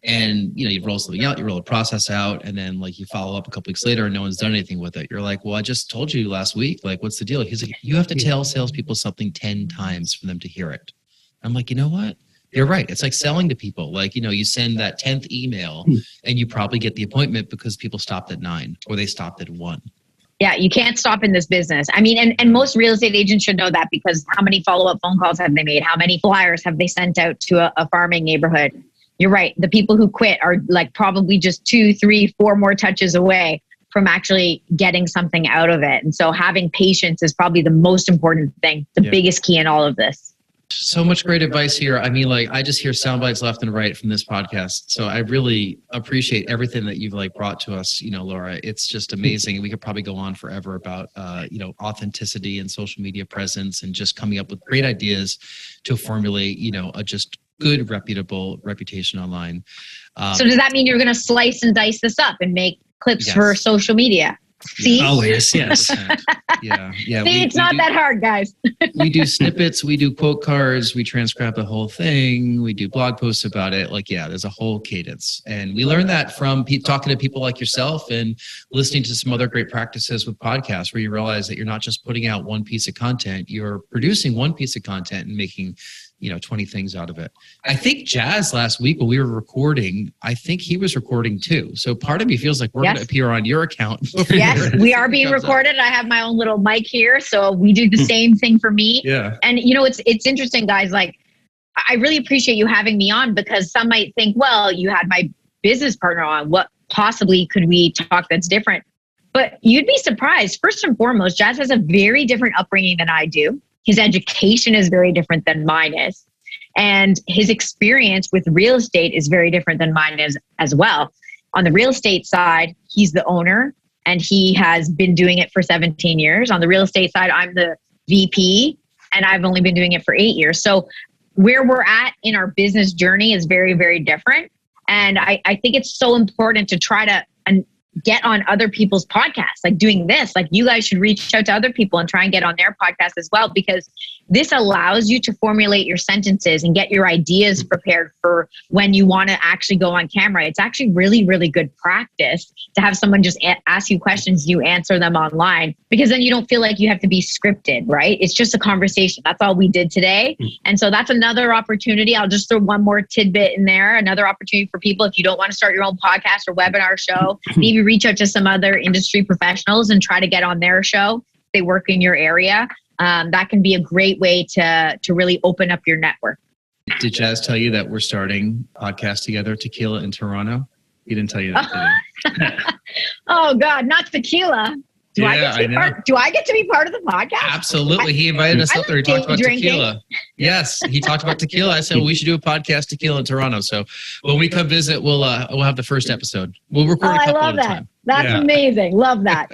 And, you roll something out, you roll a process out, and then like you follow up a couple weeks later and no one's done anything with it. You're like, well, I just told you last week, like, what's the deal? He's like, you have to tell salespeople something 10 times for them to hear it. I'm like, you know what? You're right. It's like selling to people. Like, you send that 10th email and you probably get the appointment because people stopped at 9 or they stopped at 1. Yeah, you can't stop in this business. I mean, and most real estate agents should know that, because how many follow-up phone calls have they made? How many flyers have they sent out to a farming neighborhood? You're right. The people who quit are like probably just 2, 3, 4 more touches away from actually getting something out of it. And so having patience is probably the most important thing, the biggest key in all of this. So much great advice here. I mean, like, I just hear sound bites left and right from this podcast. So I really appreciate everything that you've like brought to us, Laura. It's just amazing. We could probably go on forever about, authenticity and social media presence and just coming up with great ideas to formulate, a just good, reputable reputation online. So does that mean you're going to slice and dice this up and make clips for social media? See? Always, yes. Yeah. See, it's not that hard, guys. We do snippets, we do quote cards, we transcribe the whole thing, we do blog posts about it. Like, there's a whole cadence. And we learned that from talking to people like yourself and listening to some other great practices with podcasts, where you realize that you're not just putting out one piece of content, you're producing one piece of content and making 20 things out of it. I think Jas last week when we were recording, I think he was recording too. So part of me feels like we're going to appear on your account. Yes, we are being recorded. I have my own little mic here. So we do the same thing for me. Yeah. And it's interesting, guys. Like, I really appreciate you having me on, because some might think, well, you had my business partner on. What possibly could we talk that's different? But you'd be surprised. First and foremost, Jas has a very different upbringing than I do. His education is very different than mine is. And his experience with real estate is very different than mine is as well. On the real estate side, he's the owner and he has been doing it for 17 years. On the real estate side, I'm the VP and I've only been doing it for 8 years. So where we're at in our business journey is very, very different. And I think it's so important to try to get on other people's podcasts, like doing this. Like, you guys should reach out to other people and try and get on their podcast as well, because this allows you to formulate your sentences and get your ideas prepared for when you want to actually go on camera. It's actually really, really good practice to have someone just ask you questions, you answer them online, because then you don't feel like you have to be scripted, right? It's just a conversation. That's all we did today. And so that's another opportunity. I'll just throw one more tidbit in there. Another opportunity for people, if you don't want to start your own podcast or webinar show, maybe reach out to some other industry professionals and try to get on their show. If they work in your area. That can be a great way to really open up your network. Did Jas tell you that we're starting a podcast together, Tequila in Toronto? He didn't tell you that, did he? Oh God, not tequila. Do I get to be part of the podcast? Absolutely. He invited us up there. He talked about tequila. Yes, he talked about tequila. I said, well, we should do a podcast, Tequila in Toronto. So when we come visit, we'll have the first episode. We'll record a couple at a time. That's amazing. Love that.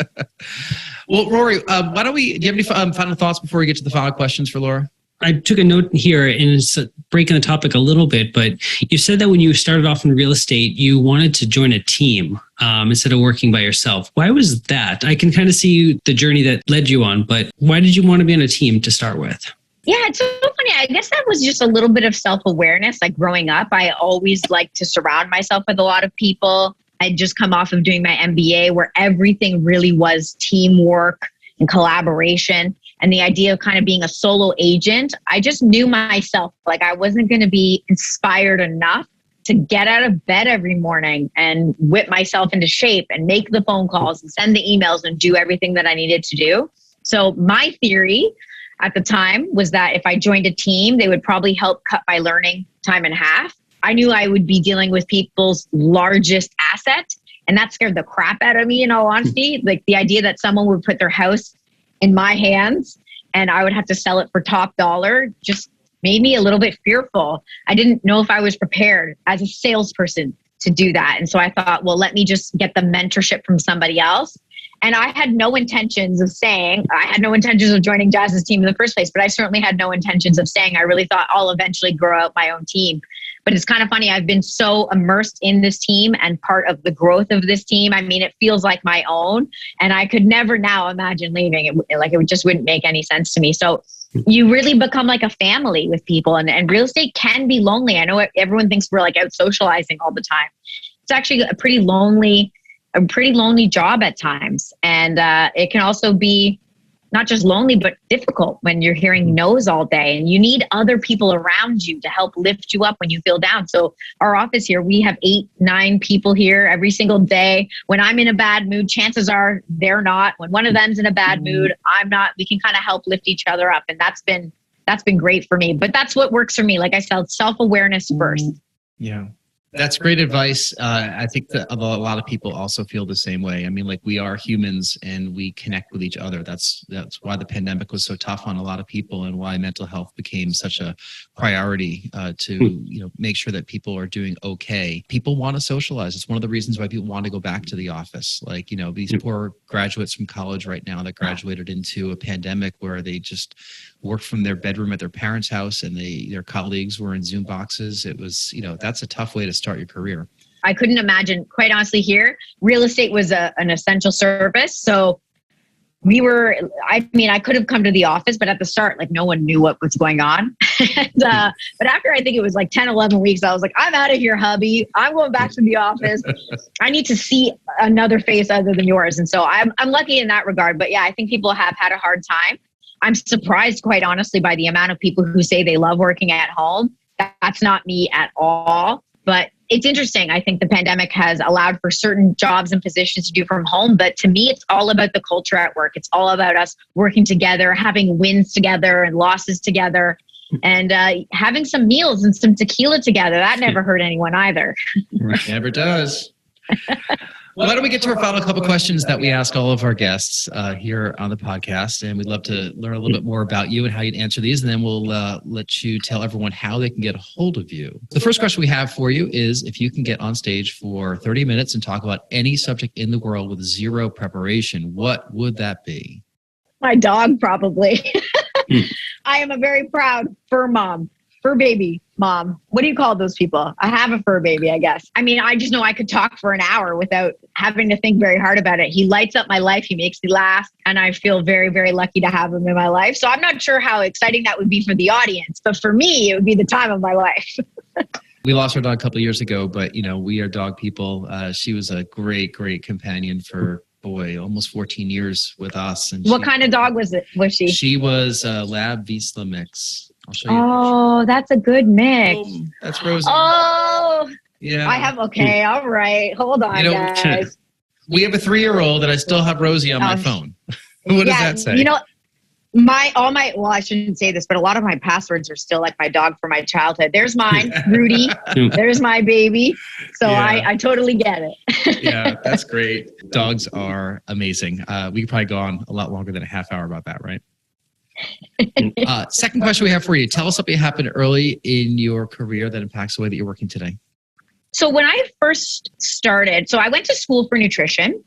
Well, Rory, do you have any final thoughts before we get to the final questions for Laura? I took a note here, and it's breaking the topic a little bit, but you said that when you started off in real estate, you wanted to join a team instead of working by yourself. Why was that? I can kind of see the journey that led you on, but why did you want to be on a team to start with? Yeah, it's so funny. I guess that was just a little bit of self-awareness. Like, growing up, I always liked to surround myself with a lot of people. I'd just come off of doing my MBA, where everything really was teamwork and collaboration. And the idea of kind of being a solo agent, I just knew myself, like, I wasn't going to be inspired enough to get out of bed every morning and whip myself into shape and make the phone calls and send the emails and do everything that I needed to do. So my theory at the time was that if I joined a team, they would probably help cut my learning time in half. I knew I would be dealing with people's largest asset, and that scared the crap out of me, in all honesty. Like, the idea that someone would put their house in my hands and I would have to sell it for top dollar just made me a little bit fearful. I didn't know if I was prepared as a salesperson to do that. And so I thought, well, let me just get the mentorship from somebody else. And I had no intentions of joining Jas's team in the first place, but I certainly had no intentions of saying I really thought I'll eventually grow out my own team. But it's kind of funny. I've been so immersed in this team and part of the growth of this team. I mean, it feels like my own, and I could never now imagine leaving. It just wouldn't make any sense to me. So you really become like a family with people, and real estate can be lonely. I know everyone thinks we're like out socializing all the time. It's actually a pretty lonely job at times. And it can also be not just lonely, but difficult when you're hearing no's all day, and you need other people around you to help lift you up when you feel down. So our office here, we have 8-9 people here every single day. When I'm in a bad mood, chances are they're not. When one of them's in a bad mood, I'm not. We can kind of help lift each other up. And that's been great for me. But that's what works for me. Like I said, self-awareness first. Yeah. That's great advice. I think that a lot of people also feel the same way. I mean, like, we are humans and we connect with each other. That's why the pandemic was so tough on a lot of people, and why mental health became such a priority to make sure that people are doing okay. People want to socialize. It's one of the reasons why people want to go back to the office. Like, these poor graduates from college right now that graduated into a pandemic where they just worked from their bedroom at their parents' house, and their colleagues were in Zoom boxes. It was, that's a tough way to start your career. I couldn't imagine, quite honestly, here, real estate was an essential service. So I could have come to the office, but at the start, like, no one knew what was going on. But after, I think it was like 10, 11 weeks, I was like, I'm out of here, hubby. I'm going back to the office. I need to see another face other than yours. And so I'm lucky in that regard. But yeah, I think people have had a hard time. I'm surprised, quite honestly, by the amount of people who say they love working at home. That's not me at all. But it's interesting. I think the pandemic has allowed for certain jobs and positions to do from home. But to me, it's all about the culture at work. It's all about us working together, having wins together and losses together, and having some meals and some tequila together. That never hurt anyone either. Never does. Why don't we get to our final couple questions that we ask all of our guests here on the podcast, and we'd love to learn a little bit more about you and how you'd answer these, and then we'll let you tell everyone how they can get a hold of you. The first question we have for you is, if you can get on stage for 30 minutes and talk about any subject in the world with zero preparation, what would that be? My dog, probably. I am a very proud fur baby mom. What do you call those people? I have a fur baby, I guess. I mean, I just know I could talk for an hour without having to think very hard about it. He lights up my life. He makes me laugh. And I feel very, very lucky to have him in my life. So I'm not sure how exciting that would be for the audience, but for me, it would be the time of my life. We lost our dog a couple of years ago, but we are dog people. She was a great, great companion for almost 14 years with us. And what kind of dog was she? She was a Lab Vizsla mix. I'll show you. Oh, that's a good mix. Oh, that's Rosie. Oh, yeah. I have. Okay, all right. Hold on, guys. We have a 3-year-old, and I still have Rosie on my phone. What does that say? Well, I shouldn't say this, but a lot of my passwords are still like my dog from my childhood. There's mine, Rudy. There's my baby. So yeah. I totally get it. Yeah, that's great. Dogs are amazing. We could probably go on a lot longer than a half hour about that, right? Second question we have for you. Tell us something that happened early in your career that impacts the way that you're working today. So when I first started, I went to school for nutrition,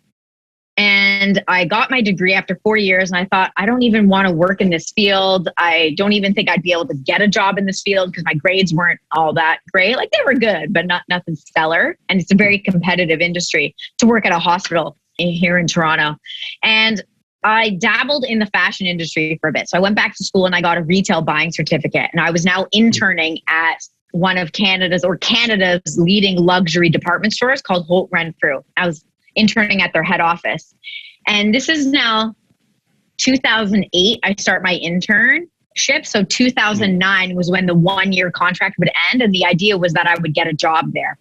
and I got my degree after 4 years, and I thought, I don't even want to work in this field. I don't even think I'd be able to get a job in this field because my grades weren't all that great. Like, they were good, but nothing stellar. And it's a very competitive industry to work at a hospital here in Toronto. And I dabbled in the fashion industry for a bit. So I went back to school and I got a retail buying certificate, and I was now interning at one of Canada's leading luxury department stores called Holt Renfrew. I was interning at their head office. And this is now 2008. I start my internship. So 2009 was when the 1-year contract would end. And the idea was that I would get a job there.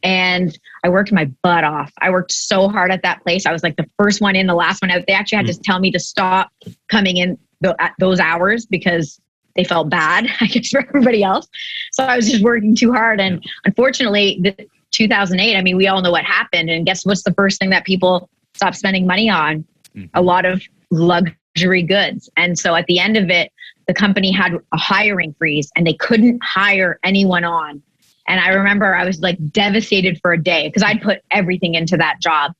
And I worked my butt off. I worked so hard at that place. I was like the first one in, the last one out. They actually had to tell me to stop coming in at those hours because they felt bad, I guess, for everybody else. So I was just working too hard. And unfortunately, 2008, I mean, we all know what happened. And guess what's the first thing that people stopped spending money on? A lot of luxury goods. And so at the end of it, the company had a hiring freeze and they couldn't hire anyone on. And I remember I was like devastated for a day because I'd put everything into that job.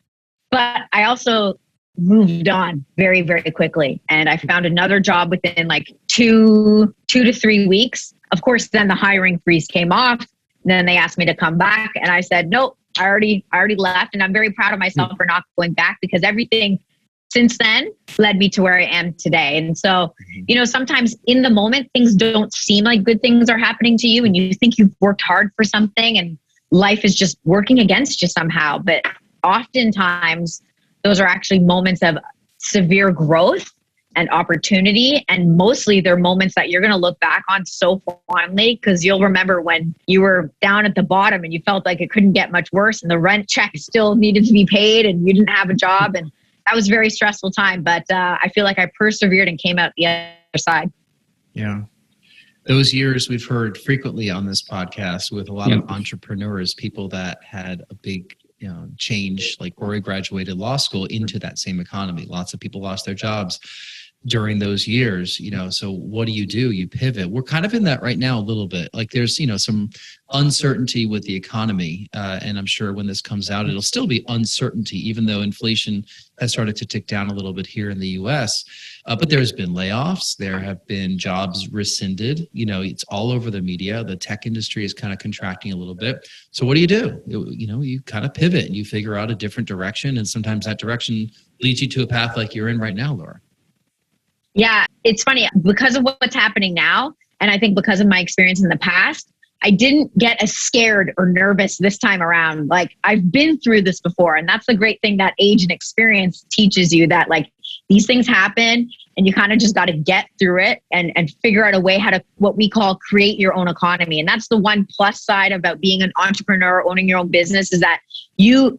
But I also moved on very, very quickly. And I found another job within like two to 3 weeks. Of course, then the hiring freeze came off. And then they asked me to come back. And I said, nope, I already left. And I'm very proud of myself for not going back because everything since then led me to where I am today. And so, sometimes in the moment, things don't seem like good things are happening to you and you think you've worked hard for something and life is just working against you somehow. But oftentimes those are actually moments of severe growth and opportunity. And mostly they're moments that you're going to look back on so fondly because you'll remember when you were down at the bottom and you felt like it couldn't get much worse and the rent check still needed to be paid and you didn't have a job. And that was a very stressful time. But I feel like I persevered and came out the other side. Yeah. Those years we've heard frequently on this podcast with a lot of entrepreneurs, people that had a big change, like Rory graduated law school into that same economy. Lots of people lost their jobs during those years, so what do? You pivot. We're kind of in that right now a little bit. Like there's, some uncertainty with the economy. And I'm sure when this comes out, it'll still be uncertainty, even though inflation has started to tick down a little bit here in the US. But there's been layoffs. There have been jobs rescinded. It's all over the media. The tech industry is kind of contracting a little bit. So what do? You kind of pivot and you figure out a different direction. And sometimes that direction leads you to a path like you're in right now, Laura. Yeah, it's funny because of what's happening now. And I think because of my experience in the past, I didn't get as scared or nervous this time around. Like I've been through this before. And that's the great thing that age and experience teaches you, that like these things happen and you kind of just got to get through it and figure out a way how to, what we call, create your own economy. And that's the one plus side about being an entrepreneur, owning your own business, is that you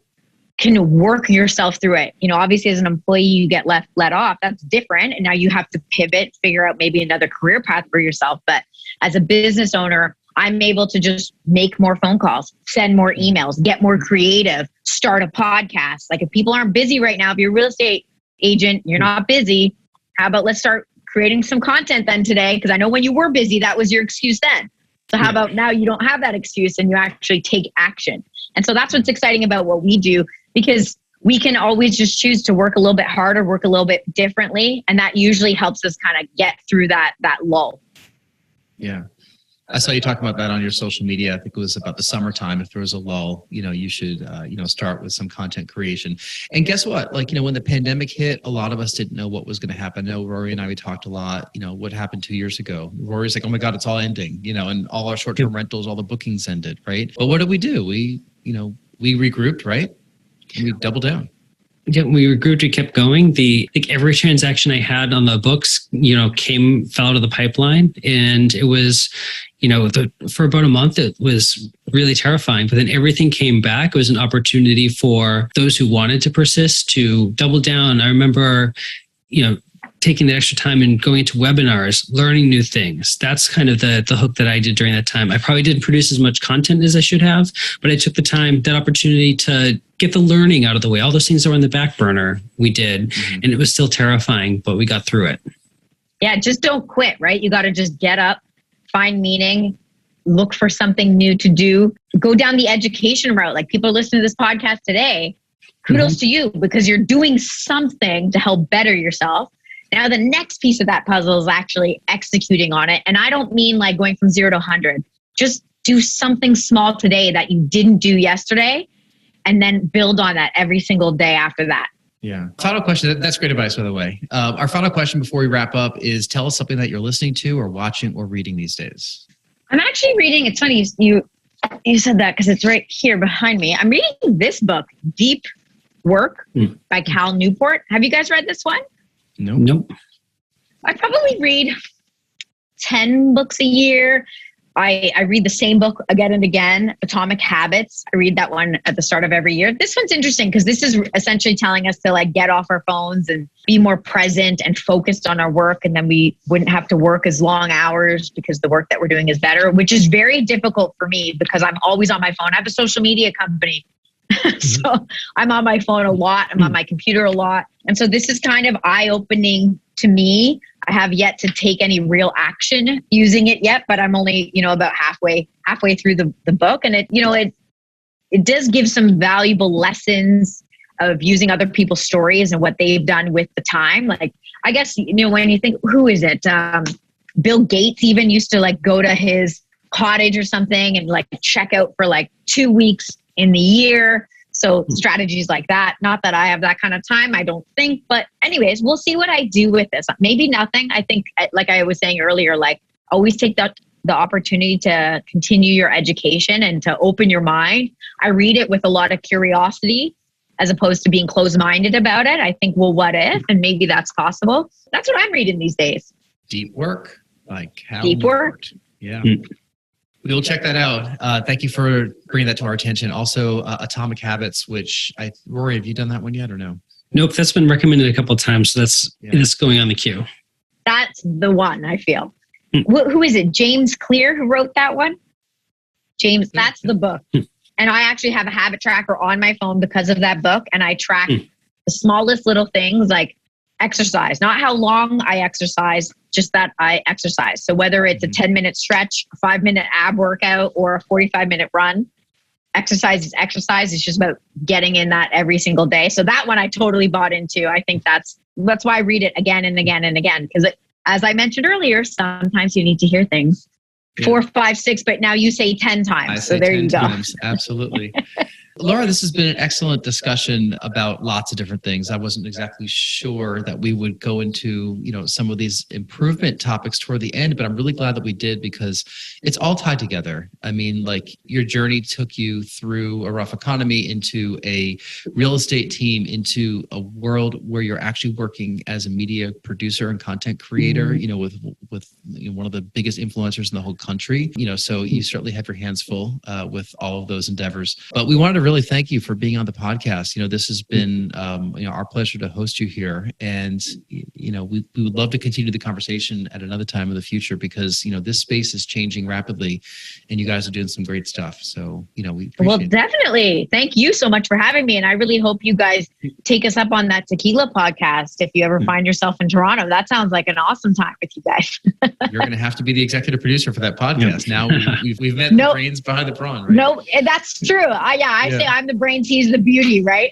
can work yourself through it. Obviously as an employee, you get let off. That's different. And now you have to pivot, figure out maybe another career path for yourself. But as a business owner, I'm able to just make more phone calls, send more emails, get more creative, start a podcast. Like if people aren't busy right now, if you're a real estate agent, you're not busy. How about let's start creating some content then today? Because I know when you were busy, that was your excuse then. So how about now you don't have that excuse and you actually take action? And so that's what's exciting about what we do, because we can always just choose to work a little bit harder, work a little bit differently. And that usually helps us kind of get through that lull. Yeah. I saw you talking about that on your social media. I think it was about the summertime. If there was a lull, you should, start with some content creation. And guess what? Like, when the pandemic hit, a lot of us didn't know what was going to happen. I know Rory and I, we talked a lot, what happened 2 years ago. Rory's like, oh my God, it's all ending, and all our short-term rentals, all the bookings ended, right? But what did we do? We regrouped, right? And we doubled down. Yeah, we regrouped, we kept going. Every transaction I had on the books, fell out of the pipeline. And it was, for about a month, it was really terrifying. But then everything came back. It was an opportunity for those who wanted to persist to double down. I remember, taking the extra time and going into webinars, learning new things. That's kind of the hook that I did during that time. I probably didn't produce as much content as I should have, but I took the time, that opportunity to get the learning out of the way. All those things that were on the back burner, we did. And it was still terrifying, but we got through it. Yeah, just don't quit, right? You got to just get up, find meaning, look for something new to do, go down the education route. Like people listening to this podcast today, kudos to you, because you're doing something to help better yourself. Now, the next piece of that puzzle is actually executing on it. And I don't mean like going from 0 to 100. Just do something small today that you didn't do yesterday, and then build on that every single day after that. Yeah. Final question. That's great advice, by the way. Our final question before we wrap up is, tell us something that you're listening to or watching or reading these days. I'm actually reading, it's funny you said that because it's right here behind me. I'm reading this book, Deep Work by Cal Newport. Have you guys read this one? Nope. I probably read 10 books a year. I read the same book again and again, Atomic Habits. I read that one at the start of every year. This one's interesting because this is essentially telling us to like get off our phones and be more present and focused on our work. And then we wouldn't have to work as long hours because the work that we're doing is better, which is very difficult for me because I'm always on my phone. I have a social media company. So I'm on my phone a lot. I'm on my computer a lot. And so this is kind of eye-opening to me. I have yet to take any real action using it yet, but I'm only, about halfway through the book. And it does give some valuable lessons of using other people's stories and what they've done with the time. Like, I guess, when you think, who is it? Bill Gates even used to like go to his cottage or something and like check out for like 2 weeks in the year So strategies like that, not that I have that kind of time, I don't think, but anyways, we'll see what I do with this. Maybe nothing. I think, like I was saying earlier, like always take the opportunity to continue your education and to open your mind. I read it with a lot of curiosity as opposed to being closed-minded about it. I think, well, what if? And maybe that's possible. That's what I'm reading these days. Deep work, like how deep work. Yeah. We'll check that out. Thank you for bringing that to our attention. Also, Atomic Habits, which Rory, have you done that one yet or no? Nope, that's been recommended a couple of times. So that's going on the queue. That's the one, I feel. Who is it? James Clear who wrote that one? James, that's the book. And I actually have a habit tracker on my phone because of that book. And I track the smallest little things like exercise, not how long I exercise, just that I exercise. So whether it's a 10-minute stretch, a 5-minute ab workout, or a 45-minute run, exercise is exercise. It's just about getting in that every single day. So that one I totally bought into. I think that's why I read it again and again and again. Because as I mentioned earlier, sometimes you need to hear things 4, 5, 6, but now you say 10 times. So there you go. Absolutely. Laura, this has been an excellent discussion about lots of different things. I wasn't exactly sure that we would go into, some of these improvement topics toward the end, but I'm really glad that we did because it's all tied together. I mean, like your journey took you through a rough economy into a real estate team, into a world where you're actually working as a media producer and content creator, with one of the biggest influencers in the whole country, so you certainly have your hands full with all of those endeavors. But we wanted to really thank you for being on the podcast. This has been our pleasure to host you here, and we would love to continue the conversation at another time in the future because this space is changing rapidly, and you guys are doing some great stuff. So we appreciate definitely. Thank you so much for having me, and I really hope you guys take us up on that tequila podcast if you ever find yourself in Toronto. That sounds like an awesome time with you guys. You're going to have to be the executive producer for that podcast. Now we've met the brains behind the prawn, right? No, that's true. I say I'm the brains, he's the beauty, right?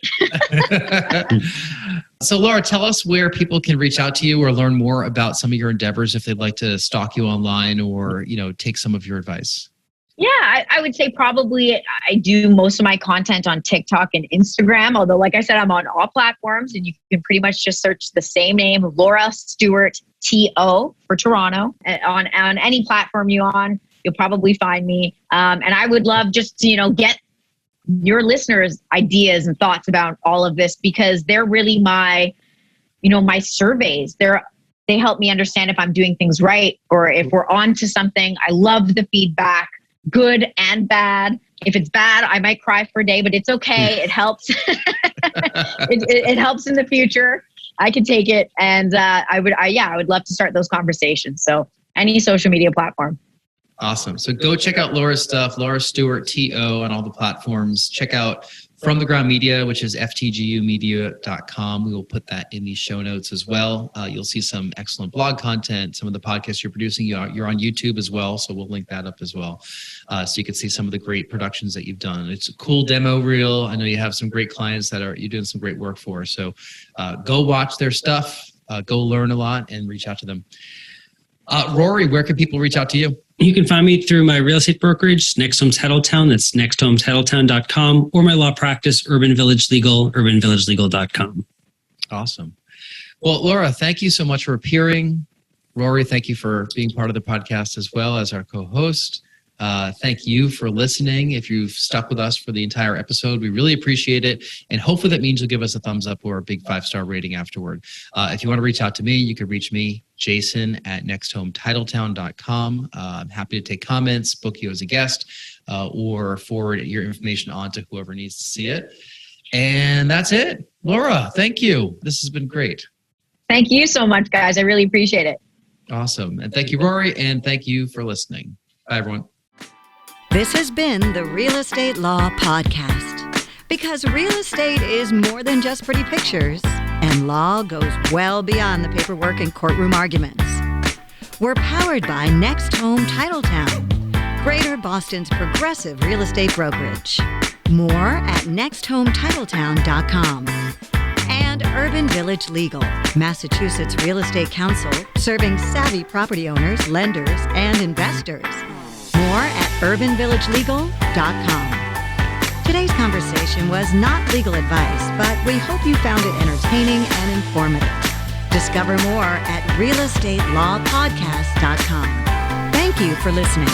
So Laura, tell us where people can reach out to you or learn more about some of your endeavors if they'd like to stalk you online or, take some of your advice. Yeah, I would say probably I do most of my content on TikTok and Instagram, although like I said, I'm on all platforms and you can pretty much just search the same name, Laura Stewart, TO for Toronto. On any platform you're on, you'll probably find me. And I would love just to, get your listeners' ideas and thoughts about all of this because they're really my surveys. They help me understand if I'm doing things right or if we're on to something. I love the feedback, good and bad. If it's bad, I might cry for a day, but it's okay. It helps. it helps in the future. I can take it. And I would love to start those conversations. So any social media platform. Awesome. So go check out Laura's stuff, Laura Stewart, TO on all the platforms. Check out From the Ground Media, which is FTGUmedia.com. We will put that in the show notes as well. You'll see some excellent blog content, some of the podcasts you're producing. You're on YouTube as well, so we'll link that up as well. So you can see some of the great productions that you've done. It's a cool demo reel. I know you have some great clients that you're doing some great work for. So go watch their stuff, go learn a lot, and reach out to them. Rory, where can people reach out to you? You can find me through my real estate brokerage, Next Home Titletown. That's nexthometitletown.com, or my law practice, Urban Village Legal, urbanvillagelegal.com. Awesome. Well, Laura, thank you so much for appearing. Rory, thank you for being part of the podcast as well as our co-host. Thank you for listening. If you've stuck with us for the entire episode, we really appreciate it. And hopefully that means you'll give us a thumbs up or a big 5-star rating afterward. If you want to reach out to me, you can reach me, Jason at nexthometitletown.com. I'm happy to take comments, book you as a guest, or forward your information on to whoever needs to see it. And that's it. Laura, thank you. This has been great. Thank you so much, guys. I really appreciate it. Awesome. And thank you, Rory. And thank you for listening. Bye, everyone. This has been the Real Estate Law Podcast. Because real estate is more than just pretty pictures, and law goes well beyond the paperwork and courtroom arguments. We're powered by Next Home Titletown, Greater Boston's progressive real estate brokerage. More at nexthometitletown.com. And Urban Village Legal, Massachusetts Real Estate Counsel, serving savvy property owners, lenders, and investors. More at urbanvillagelegal.com. Today's conversation was not legal advice, but we hope you found it entertaining and informative. Discover more at realestatelawpodcast.com. Thank you for listening.